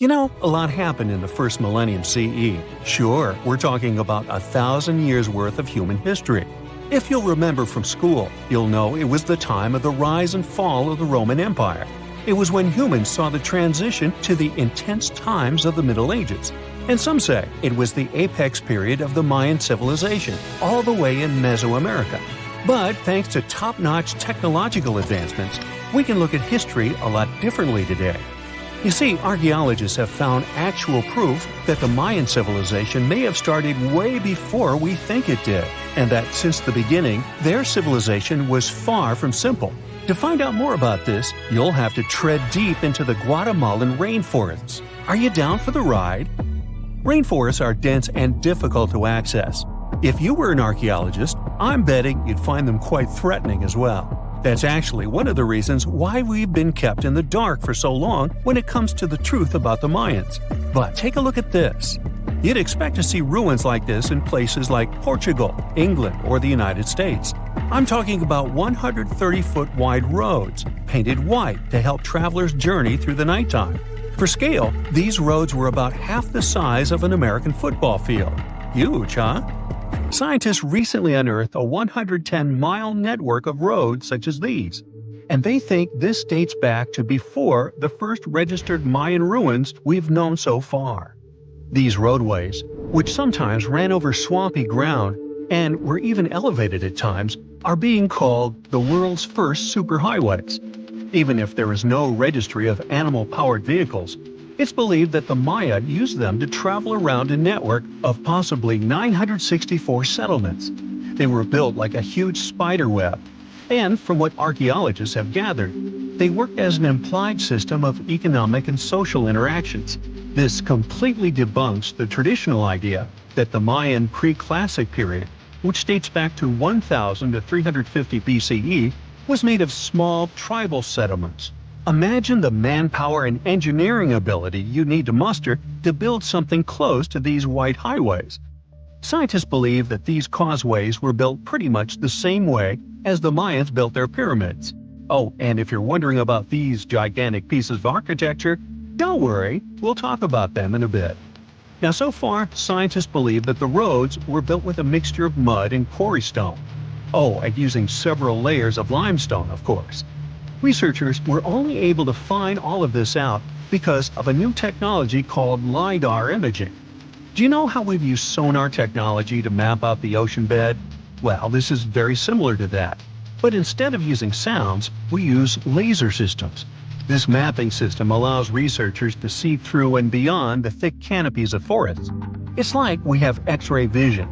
You know, a lot happened in the first millennium CE. Sure, we're talking about 1,000 years worth of human history. If you'll remember from school, you'll know it was the time of the rise and fall of the Roman Empire. It was when humans saw the transition to the intense times of the Middle Ages. And some say it was the apex period of the Mayan civilization, all the way in Mesoamerica. But thanks to top-notch technological advancements, we can look at history a lot differently today. You see, archaeologists have found actual proof that the Mayan civilization may have started way before we think it did, and that since the beginning, their civilization was far from simple. To find out more about this, you'll have to tread deep into the Guatemalan rainforests. Are you down for the ride? Rainforests are dense and difficult to access. If you were an archaeologist, I'm betting you'd find them quite threatening as well. That's actually one of the reasons why we've been kept in the dark for so long when it comes to the truth about the Mayans. But take a look at this. You'd expect to see ruins like this in places like Portugal, England, or the United States. I'm talking about 130-foot wide roads, painted white to help travelers journey through the nighttime. For scale, these roads were about half the size of an American football field. Huge, huh? Scientists recently unearthed a 110-mile network of roads such as these, and they think this dates back to before the first registered Mayan ruins we've known so far. These roadways, which sometimes ran over swampy ground and were even elevated at times, are being called the world's first superhighways. Even if there is no registry of animal-powered vehicles, it's believed that the Maya used them to travel around a network of possibly 964 settlements. They were built like a huge spider web, and from what archaeologists have gathered, they work as an implied system of economic and social interactions. This completely debunks the traditional idea that the Mayan pre-classic period, which dates back to 1000 to 350 BCE, was made of small tribal settlements. Imagine the manpower and engineering ability you need to muster to build something close to these white highways. Scientists believe that these causeways were built pretty much the same way as the Mayans built their pyramids. Oh, and if you're wondering about these gigantic pieces of architecture, don't worry, we'll talk about them in a bit. Now, so far, scientists believe that the roads were built with a mixture of mud and quarry stone. Oh, and using several layers of limestone, of course. Researchers were only able to find all of this out because of a new technology called LiDAR imaging. Do you know how we've used sonar technology to map out the ocean bed? Well, this is very similar to that. But instead of using sounds, we use laser systems. This mapping system allows researchers to see through and beyond the thick canopies of forests. It's like we have X-ray vision.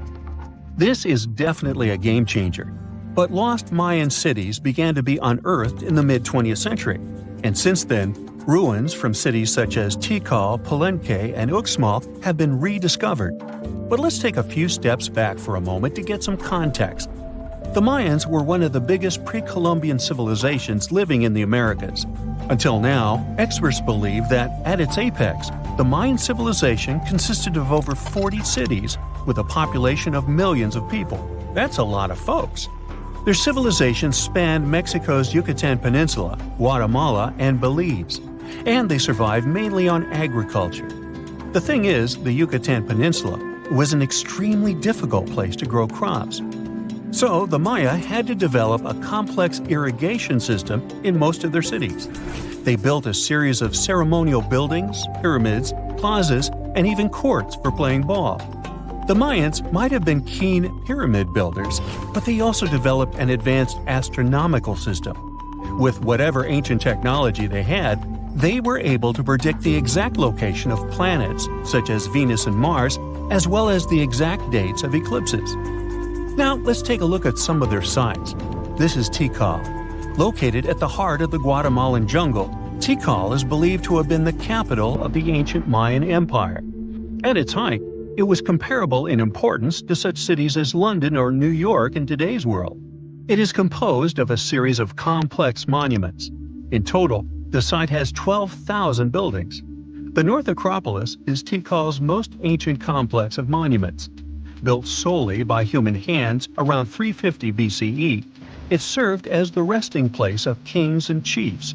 This is definitely a game changer. But lost Mayan cities began to be unearthed in the mid-20th century, and since then, ruins from cities such as Tikal, Palenque, and Uxmal have been rediscovered. But let's take a few steps back for a moment to get some context. The Mayans were one of the biggest pre-Columbian civilizations living in the Americas. Until now, experts believe that, at its apex, the Mayan civilization consisted of over 40 cities with a population of millions of people. That's a lot of folks. Their civilization spanned Mexico's Yucatan Peninsula, Guatemala, and Belize, and they survived mainly on agriculture. The thing is, the Yucatan Peninsula was an extremely difficult place to grow crops. So the Maya had to develop a complex irrigation system in most of their cities. They built a series of ceremonial buildings, pyramids, plazas, and even courts for playing ball. The Mayans might have been keen pyramid builders, but they also developed an advanced astronomical system. With whatever ancient technology they had, they were able to predict the exact location of planets, such as Venus and Mars, as well as the exact dates of eclipses. Now, let's take a look at some of their sites. This is Tikal. Located at the heart of the Guatemalan jungle, Tikal is believed to have been the capital of the ancient Mayan Empire. At its height, it was comparable in importance to such cities as London or New York in today's world. It is composed of a series of complex monuments. In total, the site has 12,000 buildings. The North Acropolis is Tikal's most ancient complex of monuments. Built solely by human hands around 350 BCE, it served as the resting place of kings and chiefs.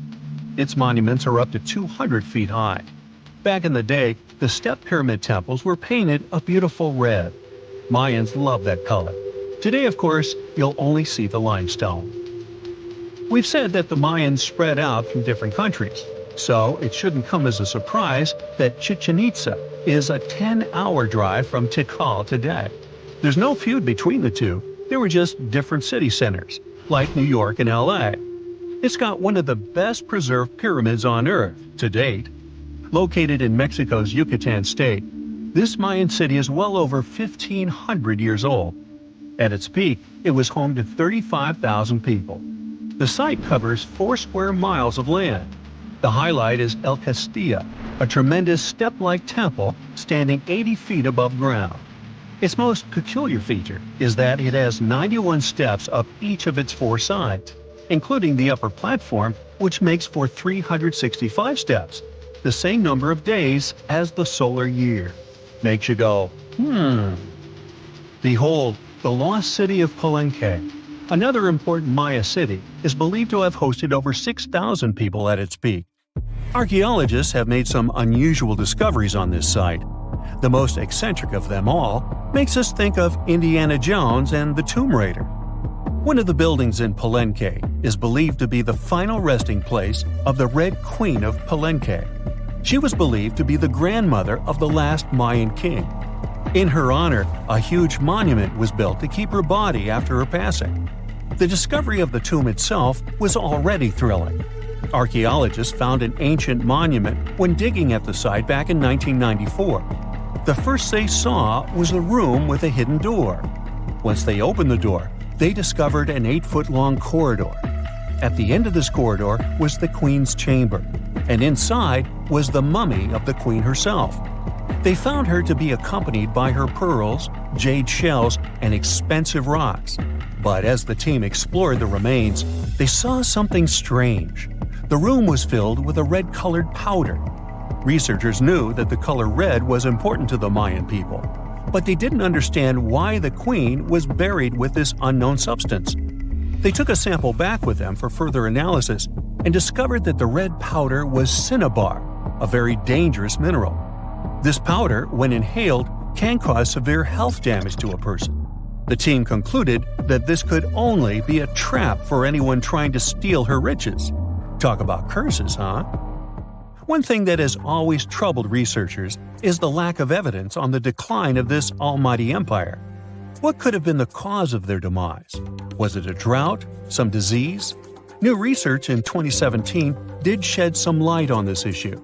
Its monuments are up to 200 feet high. Back in the day, the step pyramid temples were painted a beautiful red. Mayans loved that color. Today, of course, you'll only see the limestone. We've said that the Mayans spread out from different countries, so it shouldn't come as a surprise that Chichen Itza is a 10-hour drive from Tikal today. There's no feud between the two, they were just different city centers, like New York and LA. It's got one of the best preserved pyramids on Earth to date. Located in Mexico's Yucatan state, this Mayan city is well over 1,500 years old. At its peak, it was home to 35,000 people. The site covers 4 square miles of land. The highlight is El Castilla, a tremendous step-like temple standing 80 feet above ground. Its most peculiar feature is that it has 91 steps up each of its 4 sides, including the upper platform, which makes for 365 steps, the same number of days as the solar year. Makes you go, Behold, the lost city of Palenque. Another important Maya city is believed to have hosted over 6,000 people at its peak. Archaeologists have made some unusual discoveries on this site. The most eccentric of them all makes us think of Indiana Jones and the Tomb Raider. One of the buildings in Palenque is believed to be the final resting place of the Red Queen of Palenque. She was believed to be the grandmother of the last Mayan king. In her honor, a huge monument was built to keep her body after her passing. The discovery of the tomb itself was already thrilling. Archaeologists found an ancient monument when digging at the site back in 1994. The first they saw was a room with a hidden door. Once they opened the door, they discovered an 8-foot-long corridor. At the end of this corridor was the queen's chamber, and inside was the mummy of the queen herself. They found her to be accompanied by her pearls, jade shells, and expensive rocks. But as the team explored the remains, they saw something strange. The room was filled with a red-colored powder. Researchers knew that the color red was important to the Mayan people, but they didn't understand why the queen was buried with this unknown substance. They took a sample back with them for further analysis and discovered that the red powder was cinnabar, a very dangerous mineral. This powder, when inhaled, can cause severe health damage to a person. The team concluded that this could only be a trap for anyone trying to steal her riches. Talk about curses, huh? One thing that has always troubled researchers is the lack of evidence on the decline of this almighty empire. What could have been the cause of their demise? Was it a drought? Some disease? New research in 2017 did shed some light on this issue.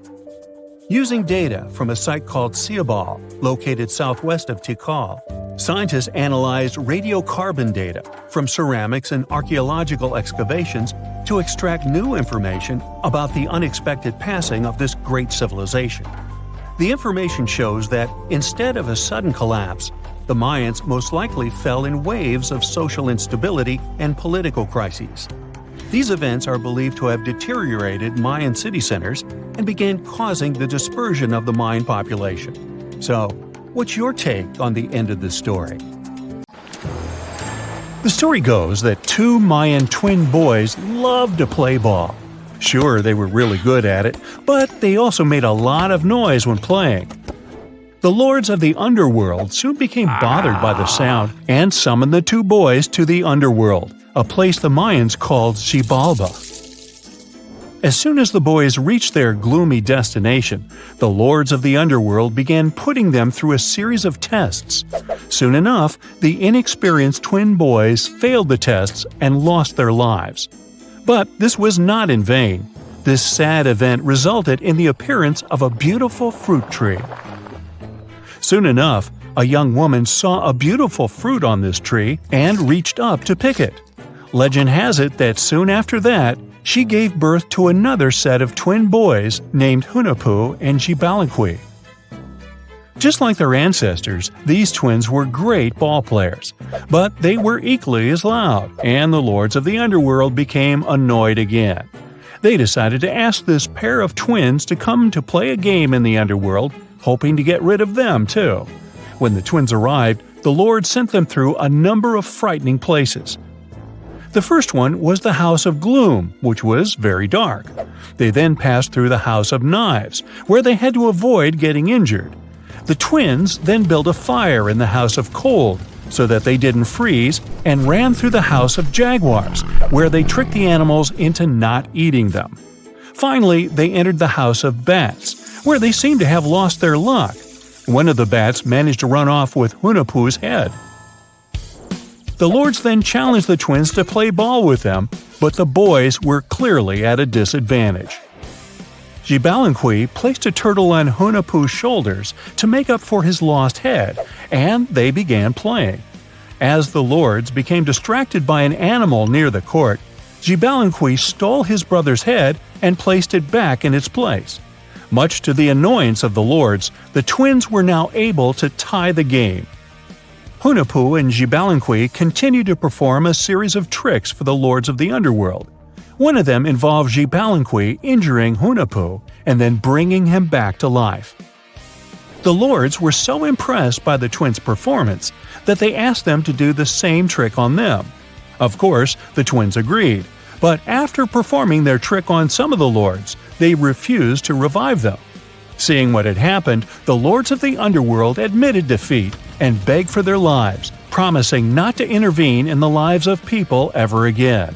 Using data from a site called Ciabal, located southwest of Tikal, scientists analyzed radiocarbon data from ceramics and archaeological excavations to extract new information about the unexpected passing of this great civilization. The information shows that instead of a sudden collapse, the Mayans most likely fell in waves of social instability and political crises. These events are believed to have deteriorated Mayan city centers and began causing the dispersion of the Mayan population. So, what's your take on the end of this story? The story goes that 2 Mayan twin boys loved to play ball. Sure, they were really good at it, but they also made a lot of noise when playing. The lords of the underworld soon became bothered by the sound and summoned the 2 boys to the underworld, a place the Mayans called Xibalba. As soon as the boys reached their gloomy destination, the lords of the underworld began putting them through a series of tests. Soon enough, the inexperienced twin boys failed the tests and lost their lives. But this was not in vain. This sad event resulted in the appearance of a beautiful fruit tree. Soon enough, a young woman saw a beautiful fruit on this tree and reached up to pick it. Legend has it that soon after that, she gave birth to another set of twin boys named Hunahpu and Xibalabaqui. Just like their ancestors, these twins were great ball players, but they were equally as loud, and the lords of the underworld became annoyed again. They decided to ask this pair of twins to come to play a game in the underworld, hoping to get rid of them too. When the twins arrived, the lords sent them through a number of frightening places. The first one was the House of Gloom, which was very dark. They then passed through the House of Knives, where they had to avoid getting injured. The twins then built a fire in the House of Cold, so that they didn't freeze, and ran through the House of Jaguars, where they tricked the animals into not eating them. Finally, they entered the House of Bats, where they seemed to have lost their luck. One of the bats managed to run off with Hunahpu's head. The lords then challenged the twins to play ball with them, but the boys were clearly at a disadvantage. Xibalabaqui placed a turtle on Hunahpu's shoulders to make up for his lost head, and they began playing. As the lords became distracted by an animal near the court, Xibalabaqui stole his brother's head and placed it back in its place. Much to the annoyance of the lords, the twins were now able to tie the game. Hunahpu and Xibalabaqui continued to perform a series of tricks for the lords of the underworld. One of them involved Xibalabaqui injuring Hunahpu and then bringing him back to life. The lords were so impressed by the twins' performance that they asked them to do the same trick on them. Of course, the twins agreed, but after performing their trick on some of the lords, they refused to revive them. Seeing what had happened, the lords of the underworld admitted defeat and begged for their lives, promising not to intervene in the lives of people ever again.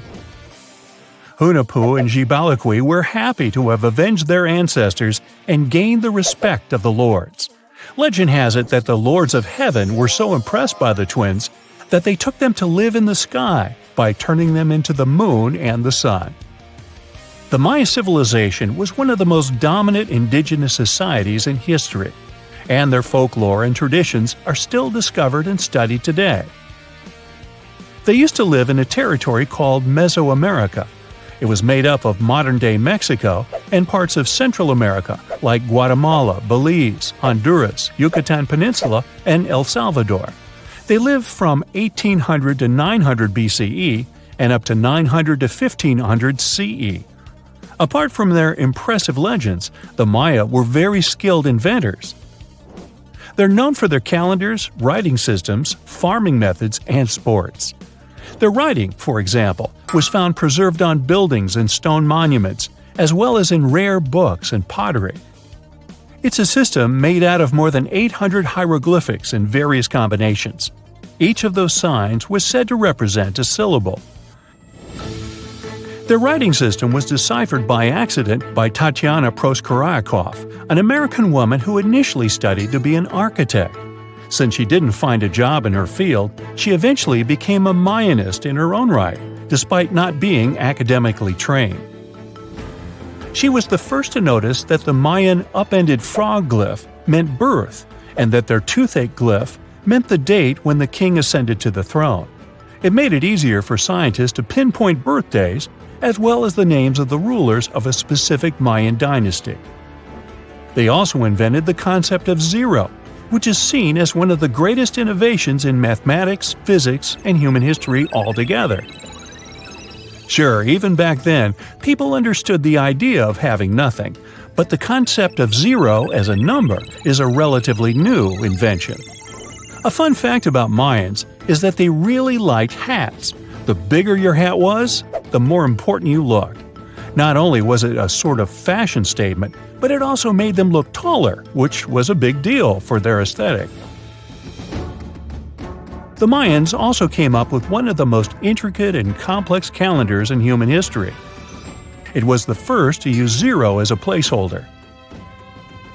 Hunahpu and Xibalabaqui were happy to have avenged their ancestors and gained the respect of the lords. Legend has it that the lords of heaven were so impressed by the twins that they took them to live in the sky by turning them into the moon and the sun. The Maya civilization was one of the most dominant indigenous societies in history, and their folklore and traditions are still discovered and studied today. They used to live in a territory called Mesoamerica. It was made up of modern-day Mexico and parts of Central America like Guatemala, Belize, Honduras, Yucatan Peninsula, and El Salvador. They lived from 1800 to 900 BCE and up to 900 to 1500 CE. Apart from their impressive legends, the Maya were very skilled inventors. They're known for their calendars, writing systems, farming methods, and sports. Their writing, for example, was found preserved on buildings and stone monuments, as well as in rare books and pottery. It's a system made out of more than 800 hieroglyphics in various combinations. Each of those signs was said to represent a syllable. Their writing system was deciphered by accident by Tatiana Proskorakov, an American woman who initially studied to be an architect. Since she didn't find a job in her field, she eventually became a Mayanist in her own right, despite not being academically trained. She was the first to notice that the Mayan upended frog glyph meant birth, and that their toothache glyph meant the date when the king ascended to the throne. It made it easier for scientists to pinpoint birthdays, as well as the names of the rulers of a specific Mayan dynasty. They also invented the concept of zero, which is seen as one of the greatest innovations in mathematics, physics, and human history altogether. Sure, even back then, people understood the idea of having nothing, but the concept of zero as a number is a relatively new invention. A fun fact about Mayans is that they really liked hats. The bigger your hat was, the more important you looked. Not only was it a sort of fashion statement, but it also made them look taller, which was a big deal for their aesthetic. The Mayans also came up with one of the most intricate and complex calendars in human history. It was the first to use 0 as a placeholder.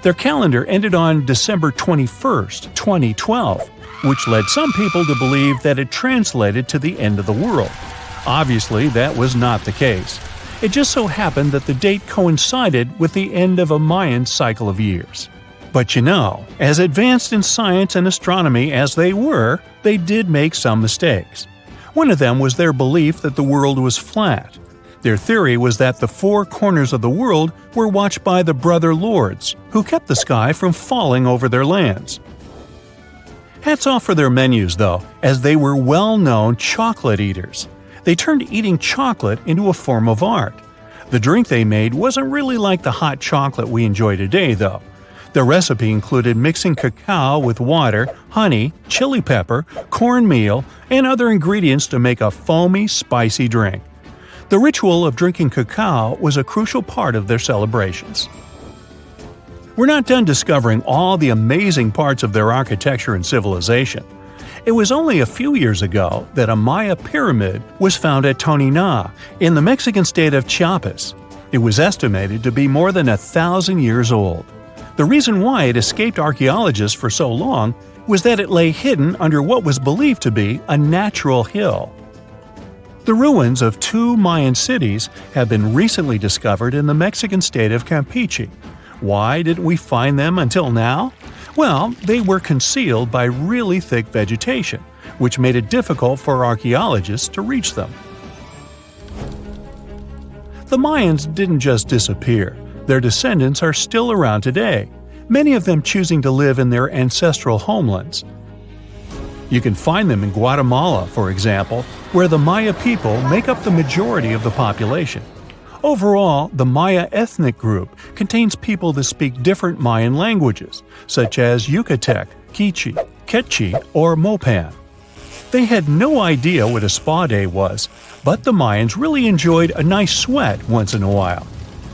Their calendar ended on December 21, 2012, which led some people to believe that it translated to the end of the world. Obviously, that was not the case. It just so happened that the date coincided with the end of a Mayan cycle of years. But you know, as advanced in science and astronomy as they were, they did make some mistakes. One of them was their belief that the world was flat. Their theory was that the 4 corners of the world were watched by the Brother Lords, who kept the sky from falling over their lands. Hats off for their menus, though, as they were well-known chocolate eaters. They turned eating chocolate into a form of art. The drink they made wasn't really like the hot chocolate we enjoy today, though. The recipe included mixing cacao with water, honey, chili pepper, cornmeal, and other ingredients to make a foamy, spicy drink. The ritual of drinking cacao was a crucial part of their celebrations. We're not done discovering all the amazing parts of their architecture and civilization. It was only a few years ago that a Maya pyramid was found at Tonina, in the Mexican state of Chiapas. It was estimated to be more than 1,000 years old. The reason why it escaped archaeologists for so long was that it lay hidden under what was believed to be a natural hill. The ruins of 2 Mayan cities have been recently discovered in the Mexican state of Campeche. Why didn't we find them until now? Well, they were concealed by really thick vegetation, which made it difficult for archaeologists to reach them. The Mayans didn't just disappear. Their descendants are still around today, many of them choosing to live in their ancestral homelands. You can find them in Guatemala, for example, where the Maya people make up the majority of the population. Overall, the Maya ethnic group contains people that speak different Mayan languages, such as Yucatec, Quiche, Quechua, or Mopan. They had no idea what a spa day was, but the Mayans really enjoyed a nice sweat once in a while.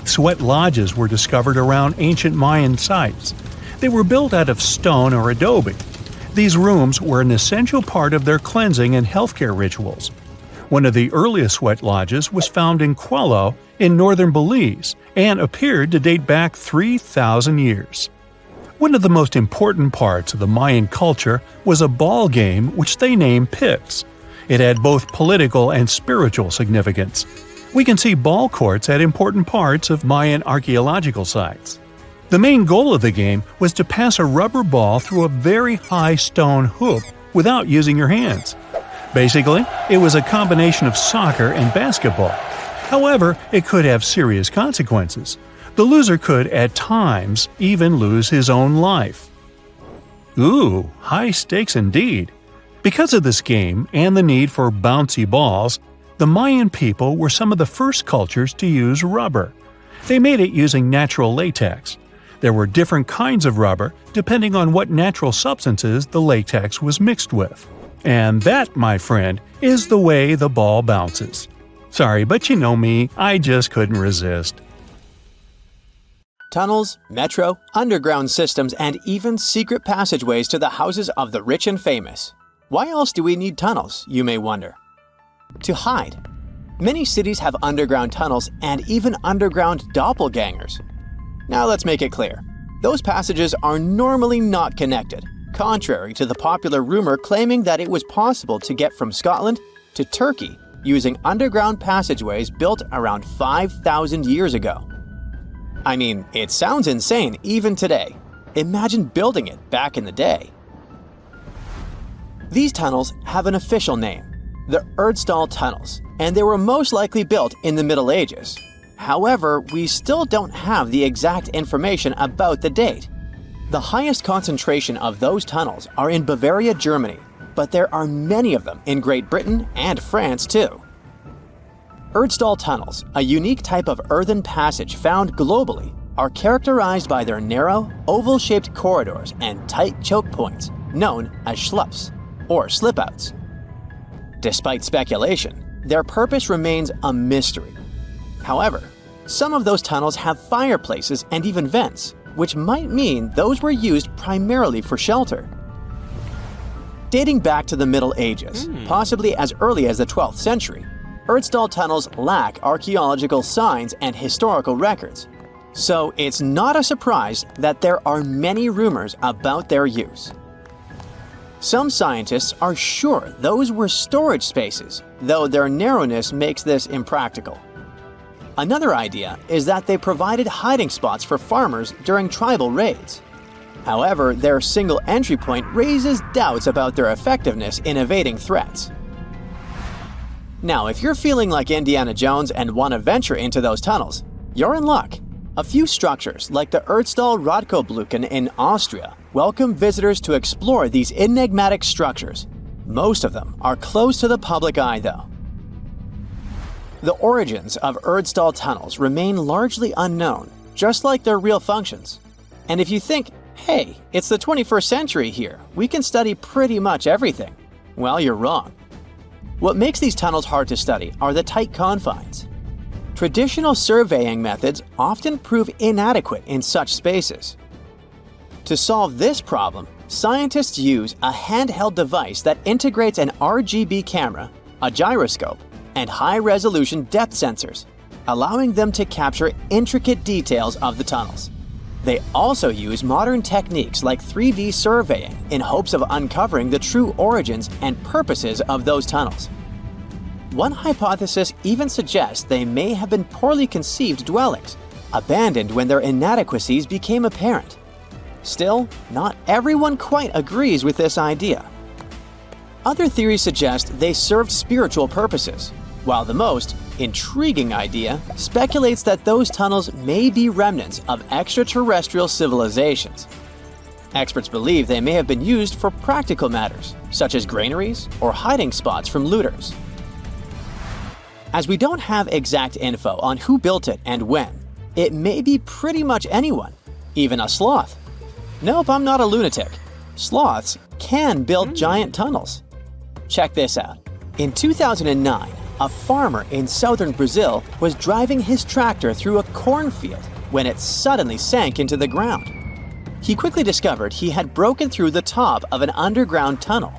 Sweat lodges were discovered around ancient Mayan sites. They were built out of stone or adobe. These rooms were an essential part of their cleansing and healthcare rituals. One of the earliest sweat lodges was found in Quello in northern Belize and appeared to date back 3,000 years. One of the most important parts of the Mayan culture was a ball game which they named Pix. It had both political and spiritual significance. We can see ball courts at important parts of Mayan archaeological sites. The main goal of the game was to pass a rubber ball through a very high stone hoop without using your hands. Basically, it was a combination of soccer and basketball. However, it could have serious consequences. The loser could, at times, even lose his own life. Ooh, high stakes indeed. Because of this game and the need for bouncy balls, the Mayan people were some of the first cultures to use rubber. They made it using natural latex. There were different kinds of rubber depending on what natural substances the latex was mixed with. And that, my friend, is the way the ball bounces. Sorry, but you know me, I just couldn't resist. Tunnels, metro, underground systems, and even secret passageways to the houses of the rich and famous. Why else do we need tunnels, you may wonder? To hide. Many cities have underground tunnels and even underground doppelgangers. Now let's make it clear. Those passages are normally not connected, contrary to the popular rumor claiming that it was possible to get from Scotland to Turkey using underground passageways built around 5,000 years ago. I mean, it sounds insane even today. Imagine building it back in the day. These tunnels have an official name, the Erdstall Tunnels, and they were most likely built in the Middle Ages. However, we still don't have the exact information about the date. The highest concentration of those tunnels are in Bavaria, Germany, but there are many of them in Great Britain and France too. Erdstall tunnels, a unique type of earthen passage found globally, are characterized by their narrow, oval-shaped corridors and tight choke points, known as schlups, or slip-outs. Despite speculation, their purpose remains a mystery. However, some of those tunnels have fireplaces and even vents, which might mean those were used primarily for shelter. Dating back to the Middle Ages, possibly as early as the 12th century, Erdstall tunnels lack archaeological signs and historical records, so it's not a surprise that there are many rumors about their use. Some scientists are sure those were storage spaces, though their narrowness makes this impractical. Another idea is that they provided hiding spots for farmers during tribal raids. However, their single entry point raises doubts about their effectiveness in evading threats. Now, if you're feeling like Indiana Jones and want to venture into those tunnels, you're in luck. A few structures, like the Erdstall Radkoblücken in Austria, welcome visitors to explore these enigmatic structures. Most of them are closed to the public eye, though. The origins of Erdstall tunnels remain largely unknown, just like their real functions. And if you think, hey, it's the 21st century here, we can study pretty much everything, well, you're wrong. What makes these tunnels hard to study are the tight confines. Traditional surveying methods often prove inadequate in such spaces. To solve this problem, scientists use a handheld device that integrates an RGB camera, a gyroscope, and high-resolution depth sensors, allowing them to capture intricate details of the tunnels. They also use modern techniques like 3D surveying in hopes of uncovering the true origins and purposes of those tunnels. One hypothesis even suggests they may have been poorly conceived dwellings, abandoned when their inadequacies became apparent. Still, not everyone quite agrees with this idea. Other theories suggest they served spiritual purposes, while the most intriguing idea speculates that those tunnels may be remnants of extraterrestrial civilizations. Experts believe they may have been used for practical matters, such as granaries or hiding spots from looters. As we don't have exact info on who built it and when, it may be pretty much anyone, even a sloth. Nope, I'm not a lunatic. Sloths can build giant tunnels. Check this out. In 2009, a farmer in southern Brazil was driving his tractor through a cornfield when it suddenly sank into the ground. He quickly discovered he had broken through the top of an underground tunnel.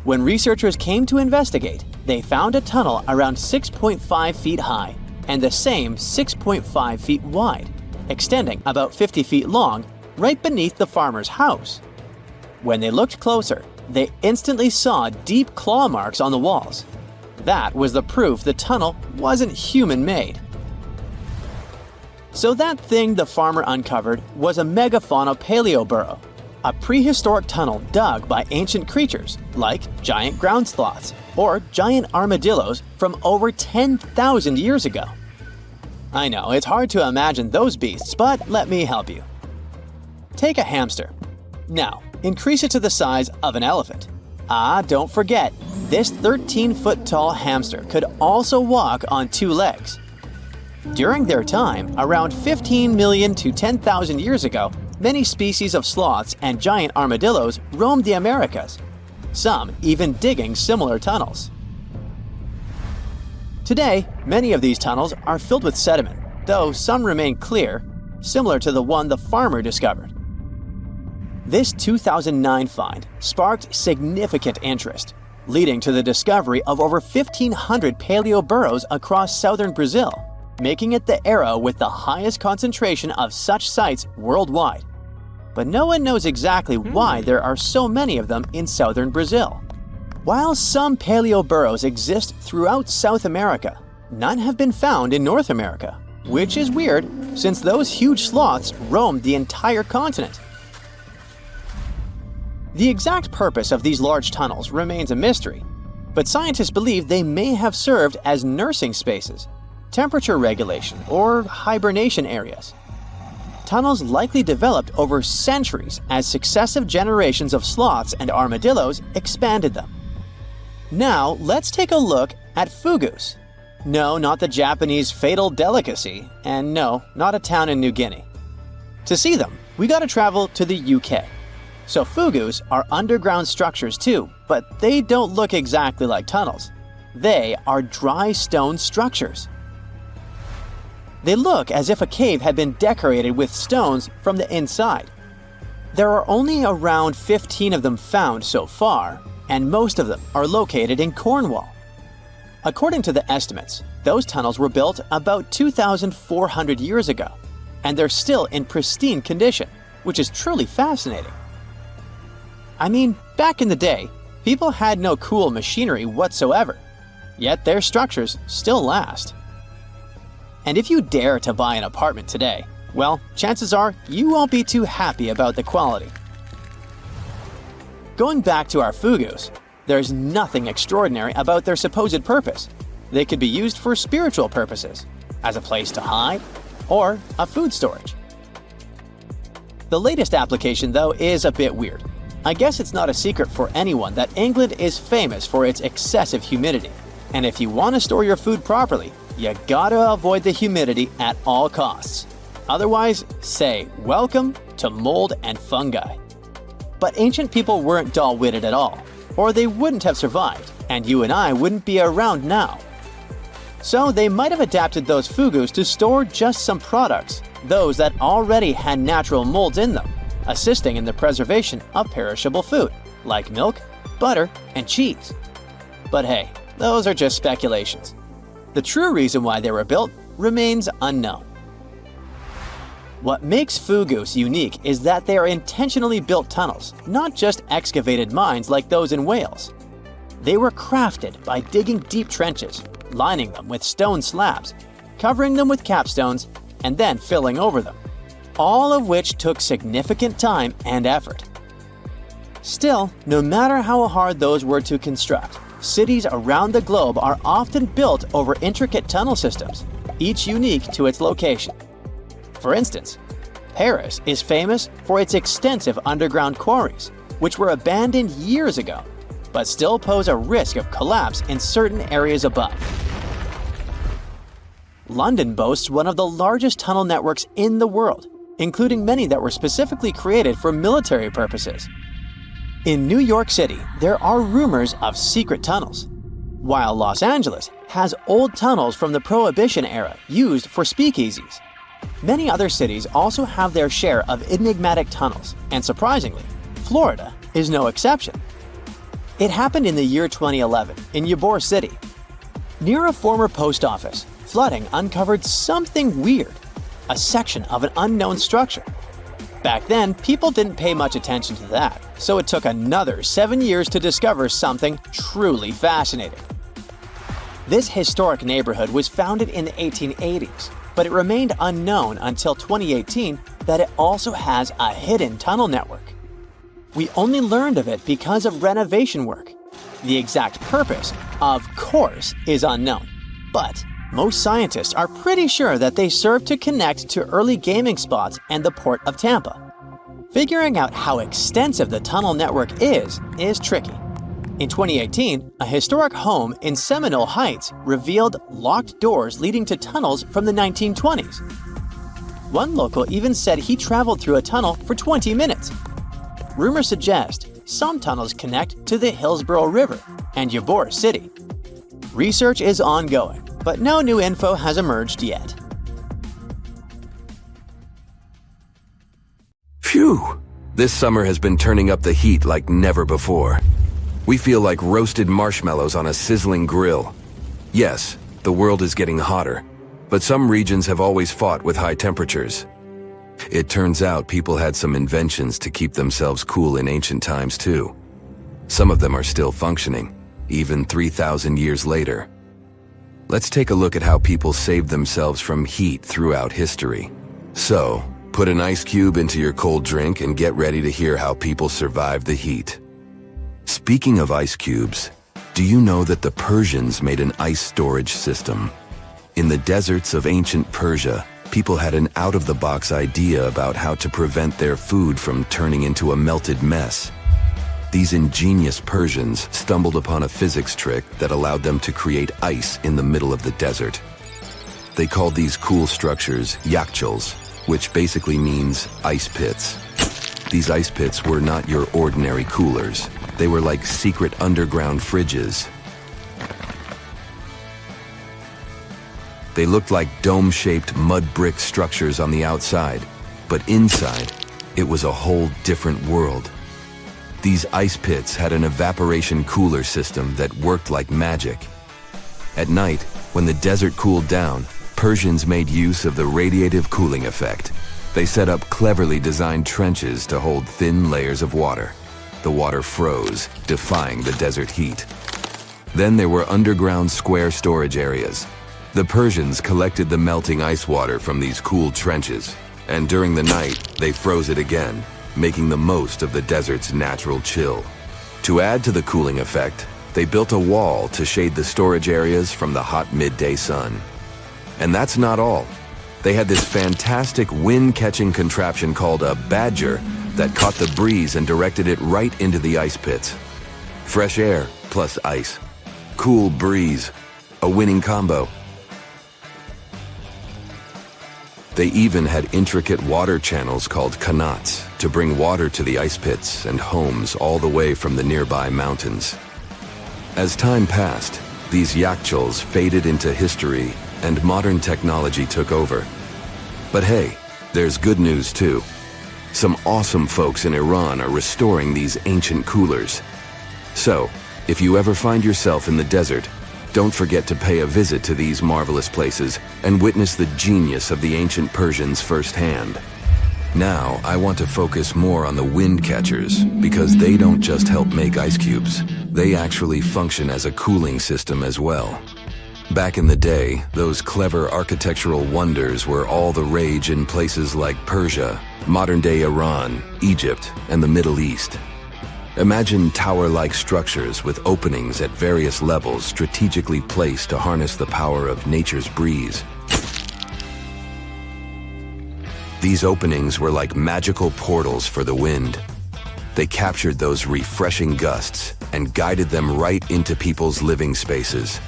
When researchers came to investigate, they found a tunnel around 6.5 feet high and the same 6.5 feet wide, extending about 50 feet long, right beneath the farmer's house. When they looked closer, they instantly saw deep claw marks on the walls. That was the proof the tunnel wasn't human-made. So that thing the farmer uncovered was a megafauna paleoburrow, a prehistoric tunnel dug by ancient creatures like giant ground sloths or giant armadillos from over 10,000 years ago. I know, it's hard to imagine those beasts, but let me help you. Take a hamster. Now, increase it to the size of an elephant. Don't forget, this 13-foot-tall hamster could also walk on two legs. During their time, around 15 million to 10,000 years ago, many species of sloths and giant armadillos roamed the Americas, some even digging similar tunnels. Today, many of these tunnels are filled with sediment, though some remain clear, similar to the one the farmer discovered. This 2009 find sparked significant interest, leading to the discovery of over 1,500 paleoburrows across southern Brazil, making it the era with the highest concentration of such sites worldwide. But no one knows exactly why there are so many of them in southern Brazil. While some paleoburrows exist throughout South America, none have been found in North America, which is weird since those huge sloths roamed the entire continent. The exact purpose of these large tunnels remains a mystery, but scientists believe they may have served as nursing spaces, temperature regulation, or hibernation areas. Tunnels likely developed over centuries as successive generations of sloths and armadillos expanded them. Now, let's take a look at fugus. No, not the Japanese fatal delicacy, and no, not a town in New Guinea. To see them, we gotta travel to the UK. So fugus are underground structures too, but they don't look exactly like tunnels. They are dry stone structures. They look as if a cave had been decorated with stones from the inside. There are only around 15 of them found so far, and most of them are located in Cornwall. According to the estimates, those tunnels were built about 2,400 years ago, and they're still in pristine condition, which is truly fascinating. I mean, back in the day, people had no cool machinery whatsoever, yet their structures still last. And if you dare to buy an apartment today, well, chances are you won't be too happy about the quality. Going back to our fugus, there's nothing extraordinary about their supposed purpose. They could be used for spiritual purposes, as a place to hide, or a food storage. The latest application, though, is a bit weird. I guess it's not a secret for anyone that England is famous for its excessive humidity. And if you want to store your food properly, you gotta avoid the humidity at all costs. Otherwise, say welcome to mold and fungi. But ancient people weren't dull-witted at all, or they wouldn't have survived, and you and I wouldn't be around now. So they might have adapted those fugus to store just some products, those that already had natural molds in them, assisting in the preservation of perishable food, like milk, butter, and cheese. But hey, those are just speculations. The true reason why they were built remains unknown. What makes fugus unique is that they are intentionally built tunnels, not just excavated mines like those in Wales. They were crafted by digging deep trenches, lining them with stone slabs, covering them with capstones, and then filling over them, all of which took significant time and effort. Still, no matter how hard those were to construct, cities around the globe are often built over intricate tunnel systems, each unique to its location. For instance, Paris is famous for its extensive underground quarries, which were abandoned years ago, but still pose a risk of collapse in certain areas above. London boasts one of the largest tunnel networks in the world, including many that were specifically created for military purposes. In New York City, there are rumors of secret tunnels, while Los Angeles has old tunnels from the Prohibition era used for speakeasies. Many other cities also have their share of enigmatic tunnels, and surprisingly, Florida is no exception. It happened in the year 2011 in Ybor City. Near a former post office, flooding uncovered something weird, a section of an unknown structure. Back then, people didn't pay much attention to that, so it took another 7 years to discover something truly fascinating. This historic neighborhood was founded in the 1880s, but it remained unknown until 2018 that it also has a hidden tunnel network. We only learned of it because of renovation work. The exact purpose, of course, is unknown, but most scientists are pretty sure that they serve to connect to early gaming spots and the port of Tampa. Figuring out how extensive the tunnel network is tricky. In 2018, a historic home in Seminole Heights revealed locked doors leading to tunnels from the 1920s. One local even said he traveled through a tunnel for 20 minutes. Rumors suggest some tunnels connect to the Hillsborough River and Ybor City. Research is ongoing, but no new info has emerged yet. Phew! This summer has been turning up the heat like never before. We feel like roasted marshmallows on a sizzling grill. Yes, the world is getting hotter, but some regions have always fought with high temperatures. It turns out people had some inventions to keep themselves cool in ancient times too. Some of them are still functioning, even 3,000 years later. Let's take a look at how people saved themselves from heat throughout history. So, put an ice cube into your cold drink and get ready to hear how people survived the heat. Speaking of ice cubes, do you know that the Persians made an ice storage system? In the deserts of ancient Persia, people had an out-of-the-box idea about how to prevent their food from turning into a melted mess. These ingenious Persians stumbled upon a physics trick that allowed them to create ice in the middle of the desert. They called these cool structures yakhchals, which basically means ice pits. These ice pits were not your ordinary coolers. They were like secret underground fridges. They looked like dome-shaped mud brick structures on the outside, but inside, it was a whole different world. These ice pits had an evaporation cooler system that worked like magic. At night, when the desert cooled down, Persians made use of the radiative cooling effect. They set up cleverly designed trenches to hold thin layers of water. The water froze, defying the desert heat. Then there were underground square storage areas. The Persians collected the melting ice water from these cool trenches, and during the night, they froze it again, making the most of the desert's natural chill. To add to the cooling effect, they built a wall to shade the storage areas from the hot midday sun. And that's not all. They had this fantastic wind-catching contraption called a badger that caught the breeze and directed it right into the ice pits. Fresh air plus ice. Cool breeze. A winning combo. They even had intricate water channels called qanats to bring water to the ice pits and homes all the way from the nearby mountains. As time passed, these yakhchuls faded into history and modern technology took over. But hey, there's good news too. Some awesome folks in Iran are restoring these ancient coolers. So, if you ever find yourself in the desert, don't forget to pay a visit to these marvelous places and witness the genius of the ancient Persians firsthand. Now, I want to focus more on the wind catchers because they don't just help make ice cubes. They actually function as a cooling system as well. Back in the day, those clever architectural wonders were all the rage in places like Persia, modern-day Iran, Egypt, and the Middle East. Imagine tower-like structures with openings at various levels strategically placed to harness the power of nature's breeze. These openings were like magical portals for the wind. They captured those refreshing gusts and guided them right into people's living spaces.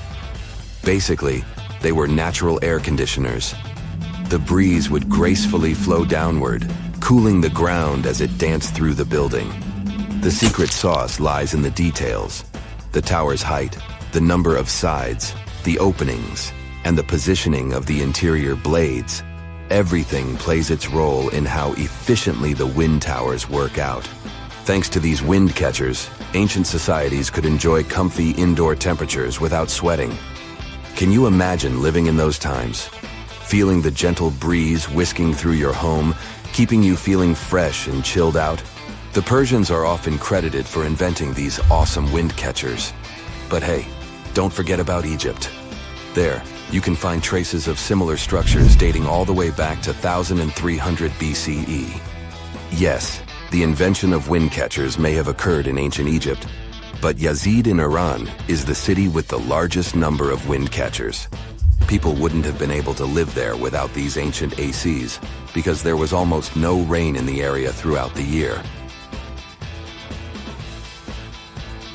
Basically, they were natural air conditioners. The breeze would gracefully flow downward, cooling the ground as it danced through the building. The secret sauce lies in the details. The tower's height, the number of sides, the openings, and the positioning of the interior blades. Everything plays its role in how efficiently the wind towers work out. Thanks to these wind catchers, ancient societies could enjoy comfy indoor temperatures without sweating. Can you imagine living in those times? Feeling the gentle breeze whisking through your home, keeping you feeling fresh and chilled out? The Persians are often credited for inventing these awesome wind catchers. But hey, don't forget about Egypt. There, you can find traces of similar structures dating all the way back to 1300 BCE. Yes, the invention of wind catchers may have occurred in ancient Egypt, but Yazid in Iran is the city with the largest number of wind catchers. People wouldn't have been able to live there without these ancient ACs because there was almost no rain in the area throughout the year.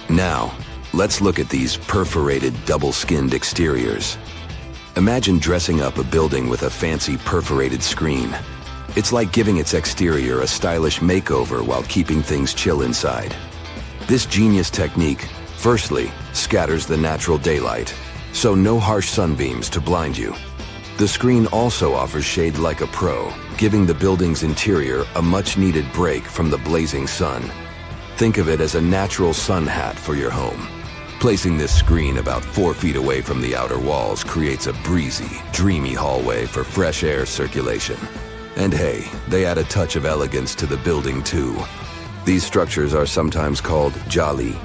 Now, let's look at these perforated double-skinned exteriors. Imagine dressing up a building with a fancy perforated screen. It's like giving its exterior a stylish makeover while keeping things chill inside. This genius technique, firstly, scatters the natural daylight, so no harsh sunbeams to blind you. The screen also offers shade like a pro, giving the building's interior a much-needed break from the blazing sun. Think of it as a natural sun hat for your home. Placing this screen about 4 feet away from the outer walls creates a breezy, dreamy hallway for fresh air circulation. And hey, they add a touch of elegance to the building too. These structures are sometimes called jali.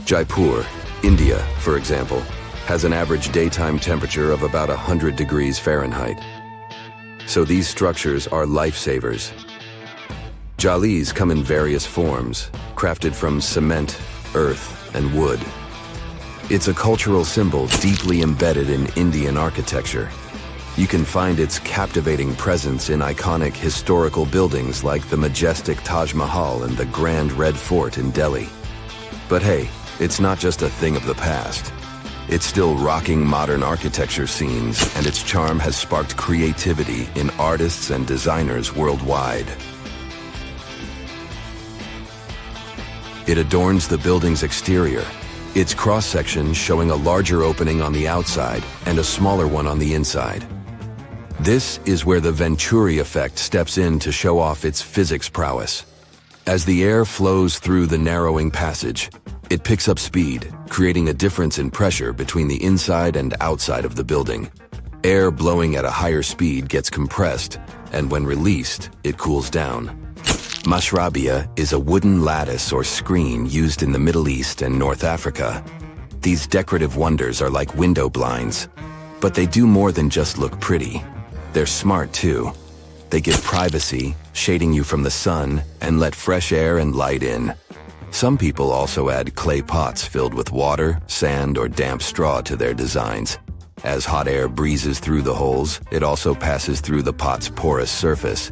Jaipur, India, for example, has an average daytime temperature of about 100 degrees Fahrenheit. So these structures are lifesavers. Jalis come in various forms, crafted from cement, earth, and wood. It's a cultural symbol deeply embedded in Indian architecture. You can find its captivating presence in iconic historical buildings like the majestic Taj Mahal and the Grand Red Fort in Delhi. But hey, it's not just a thing of the past. It's still rocking modern architecture scenes, and its charm has sparked creativity in artists and designers worldwide. It adorns the building's exterior, its cross-section showing a larger opening on the outside and a smaller one on the inside. This is where the Venturi effect steps in to show off its physics prowess. As the air flows through the narrowing passage, It picks up speed, creating a difference in pressure between the inside and outside of the building. Air blowing at a higher speed gets compressed, and when released, it cools down. Mashrabia is a wooden lattice or screen used in the Middle East and North Africa. These decorative wonders are like window blinds, but they do more than just look pretty. They're smart too. They give privacy, shading you from the sun, and let fresh air and light in. Some people also add clay pots filled with water, sand, or damp straw to their designs. As hot air breezes through the holes, it also passes through the pot's porous surface.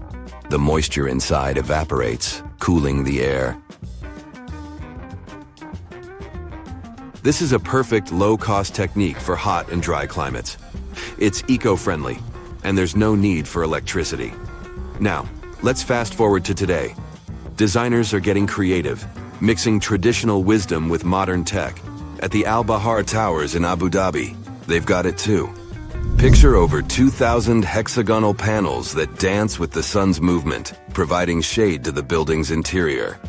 The moisture inside evaporates, cooling the air. This is a perfect low-cost technique for hot and dry climates. It's eco-friendly, and there's no need for electricity. Now, let's fast forward to today. Designers are getting creative, mixing traditional wisdom with modern tech. At the Al Bahar Towers in Abu Dhabi, they've got it too. Picture over 2,000 hexagonal panels that dance with the sun's movement, providing shade to the building's interior.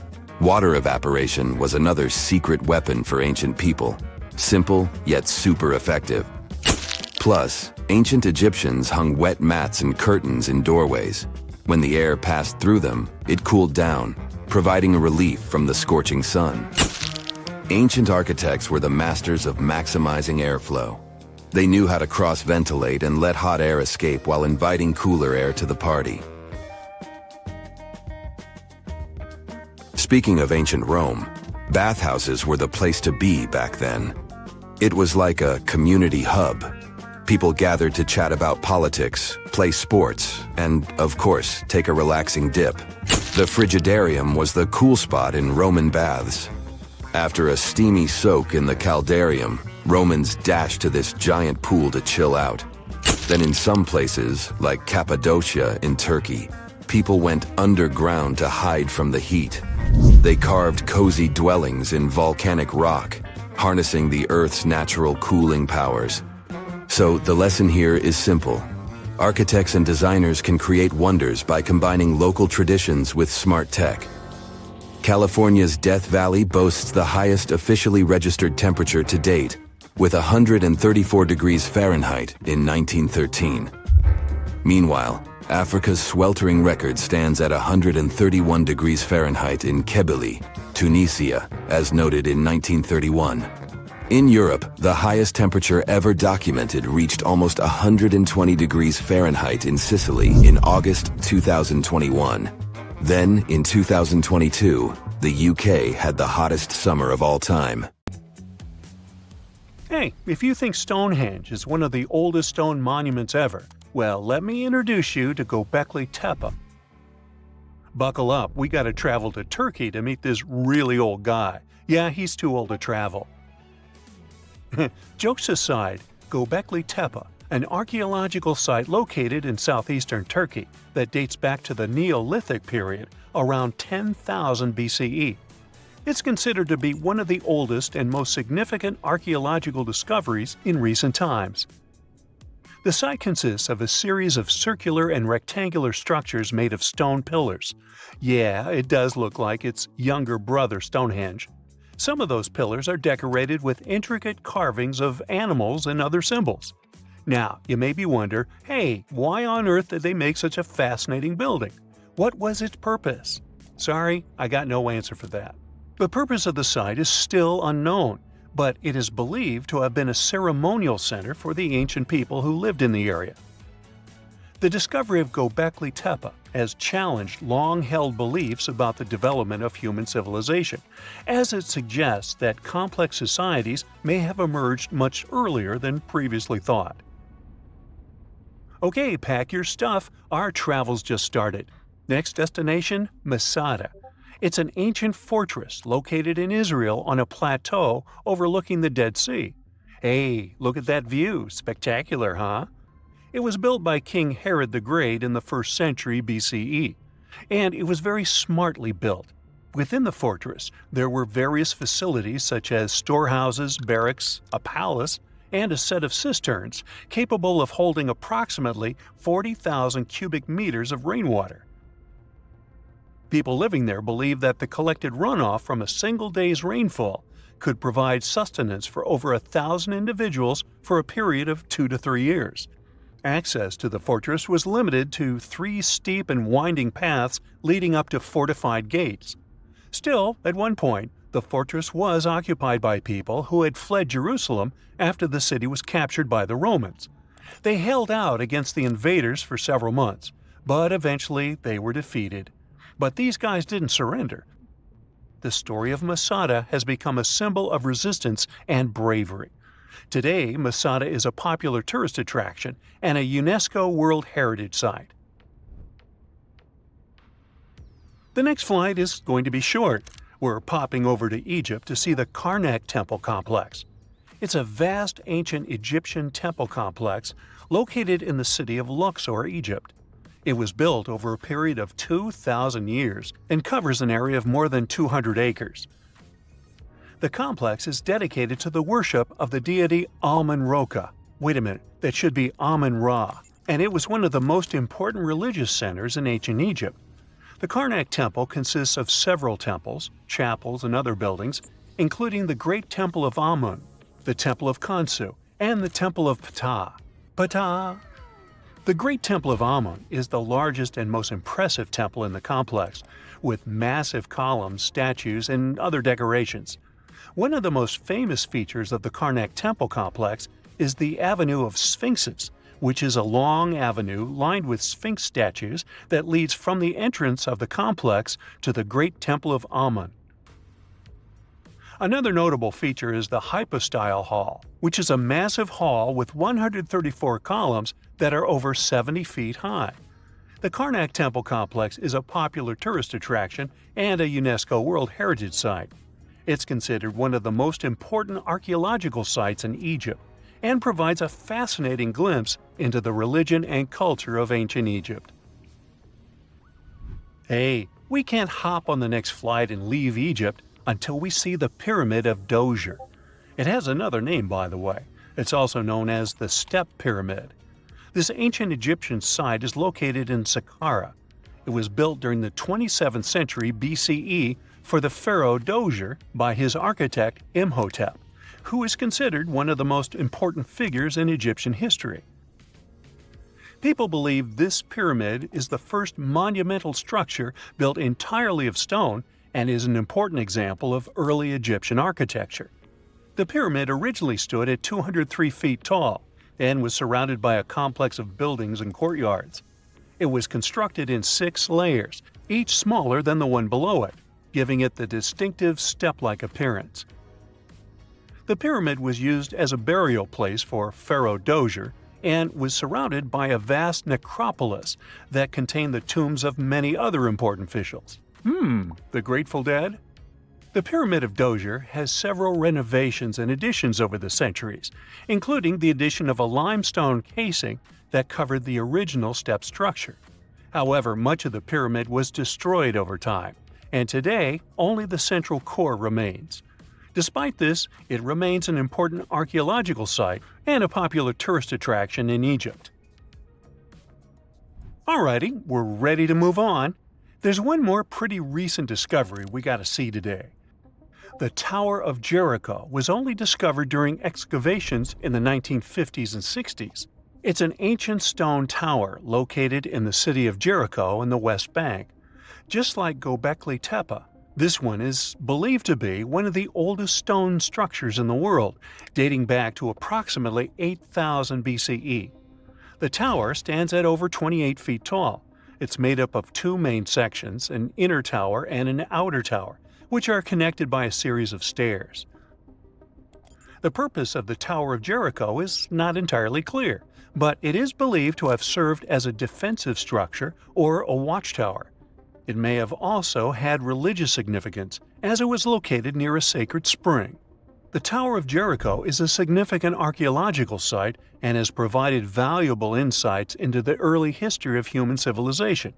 Water evaporation was another secret weapon for ancient people. Simple, yet super effective. Plus, ancient Egyptians hung wet mats and curtains in doorways. When the air passed through them, it cooled down, providing a relief from the scorching sun. Ancient architects were the masters of maximizing airflow. They knew how to cross-ventilate and let hot air escape while inviting cooler air to the party. Speaking of ancient Rome, bathhouses were the place to be back then. It was like a community hub. People gathered to chat about politics, play sports, and, of course, take a relaxing dip. The frigidarium was the cool spot in Roman baths. After a steamy soak in the caldarium, Romans dashed to this giant pool to chill out. Then in some places, like Cappadocia in Turkey, people went underground to hide from the heat. They carved cozy dwellings in volcanic rock, harnessing the Earth's natural cooling powers. So the lesson here is simple. Architects and designers can create wonders by combining local traditions with smart tech. California's Death Valley boasts the highest officially registered temperature to date, with 134 degrees Fahrenheit in 1913. Meanwhile, Africa's sweltering record stands at 131 degrees Fahrenheit in Kebili, Tunisia, as noted in 1931. In Europe, the highest temperature ever documented reached almost 120 degrees Fahrenheit in Sicily in August 2021. Then, in 2022, the UK had the hottest summer of all time. Hey, if you think Stonehenge is one of the oldest stone monuments ever, well, let me introduce you to Göbekli Tepe. Buckle up, we gotta travel to Turkey to meet this really old guy. Yeah, he's too old to travel. Jokes aside, Göbekli Tepe, an archaeological site located in southeastern Turkey that dates back to the Neolithic period, around 10,000 BCE. It's considered to be one of the oldest and most significant archaeological discoveries in recent times. The site consists of a series of circular and rectangular structures made of stone pillars. Yeah, it does look like its younger brother Stonehenge. Some of those pillars are decorated with intricate carvings of animals and other symbols. Now, you may be wondering, hey, why on earth did they make such a fascinating building? What was its purpose? Sorry, I got no answer for that. The purpose of the site is still unknown, but it is believed to have been a ceremonial center for the ancient people who lived in the area. The discovery of Göbekli Tepe has challenged long-held beliefs about the development of human civilization, as it suggests that complex societies may have emerged much earlier than previously thought. Okay, pack your stuff, our travels just started. Next destination, Masada. It's an ancient fortress located in Israel on a plateau overlooking the Dead Sea. Hey, look at that view, spectacular, huh? It was built by King Herod the Great in the 1st century BCE, and it was very smartly built. Within the fortress, there were various facilities such as storehouses, barracks, a palace, and a set of cisterns capable of holding approximately 40,000 cubic meters of rainwater. People living there believe that the collected runoff from a single day's rainfall could provide sustenance for over 1,000 individuals for a period of 2 to 3 years. Access to the fortress was limited to 3 steep and winding paths leading up to fortified gates. Still, at one point, the fortress was occupied by people who had fled Jerusalem after the city was captured by the Romans. They held out against the invaders for several months, but eventually they were defeated. But these guys didn't surrender. The story of Masada has become a symbol of resistance and bravery. Today, Masada is a popular tourist attraction and a UNESCO World Heritage Site. The next flight is going to be short. We're popping over to Egypt to see the Karnak Temple Complex. It's a vast ancient Egyptian temple complex located in the city of Luxor, Egypt. It was built over a period of 2,000 years and covers an area of more than 200 acres. The complex is dedicated to the worship of the deity Amun-Roka. Wait a minute, that should be Amun-Ra, and it was one of the most important religious centers in ancient Egypt. The Karnak Temple consists of several temples, chapels, and other buildings, including the Great Temple of Amun, the Temple of Khonsu, and the Temple of Ptah. Ptah! The Great Temple of Amun is the largest and most impressive temple in the complex, with massive columns, statues, and other decorations. One of the most famous features of the Karnak Temple complex is the Avenue of Sphinxes, which is a long avenue lined with Sphinx statues that leads from the entrance of the complex to the Great Temple of Amun. Another notable feature is the Hypostyle Hall, which is a massive hall with 134 columns that are over 70 feet high. The Karnak Temple Complex is a popular tourist attraction and a UNESCO World Heritage Site. It's considered one of the most important archaeological sites in Egypt and provides a fascinating glimpse into the religion and culture of ancient Egypt. Hey, we can't hop on the next flight and leave Egypt until we see the Pyramid of Djoser. It has another name, by the way. It's also known as the Step Pyramid. This ancient Egyptian site is located in Saqqara. It was built during the 27th century BCE for the pharaoh Djoser by his architect Imhotep, who is considered one of the most important figures in Egyptian history. People believe this pyramid is the first monumental structure built entirely of stone and is an important example of early Egyptian architecture. The pyramid originally stood at 203 feet tall and was surrounded by a complex of buildings and courtyards. It was constructed in 6 layers, each smaller than the one below it, giving it the distinctive step-like appearance. The pyramid was used as a burial place for Pharaoh Djoser and was surrounded by a vast necropolis that contained the tombs of many other important officials. The Grateful Dead? The Pyramid of Djoser has several renovations and additions over the centuries, including the addition of a limestone casing that covered the original step structure. However, much of the pyramid was destroyed over time, and today only the central core remains. Despite this, it remains an important archaeological site and a popular tourist attraction in Egypt. Alrighty, we're ready to move on. There's one more pretty recent discovery we gotta see today. The Tower of Jericho was only discovered during excavations in the 1950s and 60s. It's an ancient stone tower located in the city of Jericho in the West Bank. Just like Göbekli Tepe, this one is believed to be one of the oldest stone structures in the world, dating back to approximately 8000 BCE. The tower stands at over 28 feet tall. It's made up of 2 main sections, an inner tower and an outer tower, which are connected by a series of stairs. The purpose of the Tower of Jericho is not entirely clear, but it is believed to have served as a defensive structure or a watchtower. It may have also had religious significance, as it was located near a sacred spring. The Tower of Jericho is a significant archaeological site and has provided valuable insights into the early history of human civilization.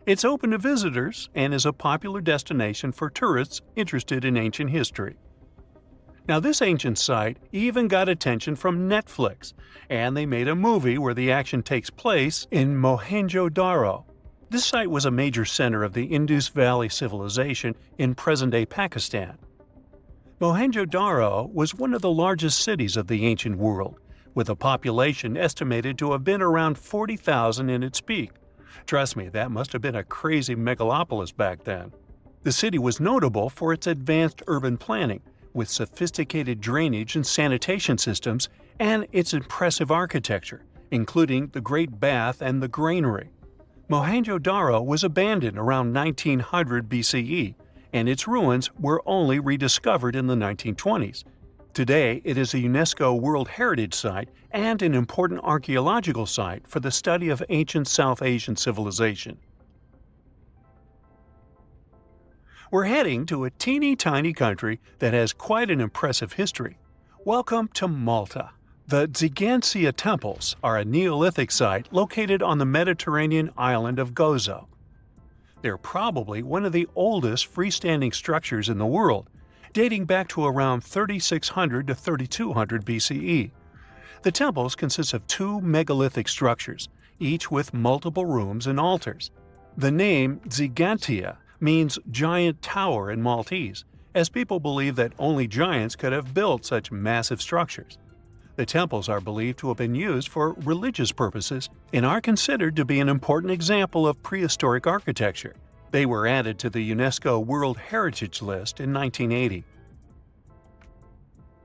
It's open to visitors and is a popular destination for tourists interested in ancient history. Now, this ancient site even got attention from Netflix, and they made a movie where the action takes place in Mohenjo-Daro. This site was a major center of the Indus Valley civilization in present-day Pakistan. Mohenjo-Daro was one of the largest cities of the ancient world, with a population estimated to have been around 40,000 in its peak. Trust me, that must have been a crazy megalopolis back then. The city was notable for its advanced urban planning, with sophisticated drainage and sanitation systems, and its impressive architecture, including the Great Bath and the Granary. Mohenjo-Daro was abandoned around 1900 BCE, and its ruins were only rediscovered in the 1920s. Today, it is a UNESCO World Heritage Site and an important archaeological site for the study of ancient South Asian civilization. We're heading to a teeny-tiny country that has quite an impressive history. Welcome to Malta. The Xigantia Temples are a Neolithic site located on the Mediterranean island of Gozo. They're probably one of the oldest freestanding structures in the world, dating back to around 3600 to 3200 BCE. The temples consist of two megalithic structures, each with multiple rooms and altars. The name Xigantia means giant tower in Maltese, as people believe that only giants could have built such massive structures. The temples are believed to have been used for religious purposes and are considered to be an important example of prehistoric architecture. They were added to the UNESCO World Heritage List in 1980.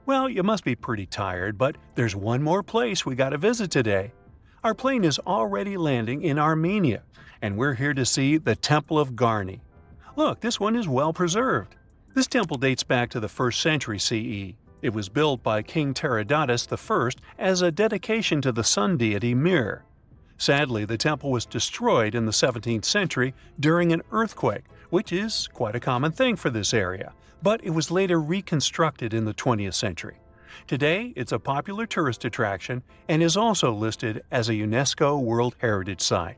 Well, you must be pretty tired, but there's one more place we gotta visit today. Our plane is already landing in Armenia, and we're here to see the Temple of Garni. Look, this one is well preserved. This temple dates back to the 1st century CE. It was built by King Tiridates I as a dedication to the sun deity Mir. Sadly, the temple was destroyed in the 17th century during an earthquake, which is quite a common thing for this area, but it was later reconstructed in the 20th century. Today, it's a popular tourist attraction and is also listed as a UNESCO World Heritage Site.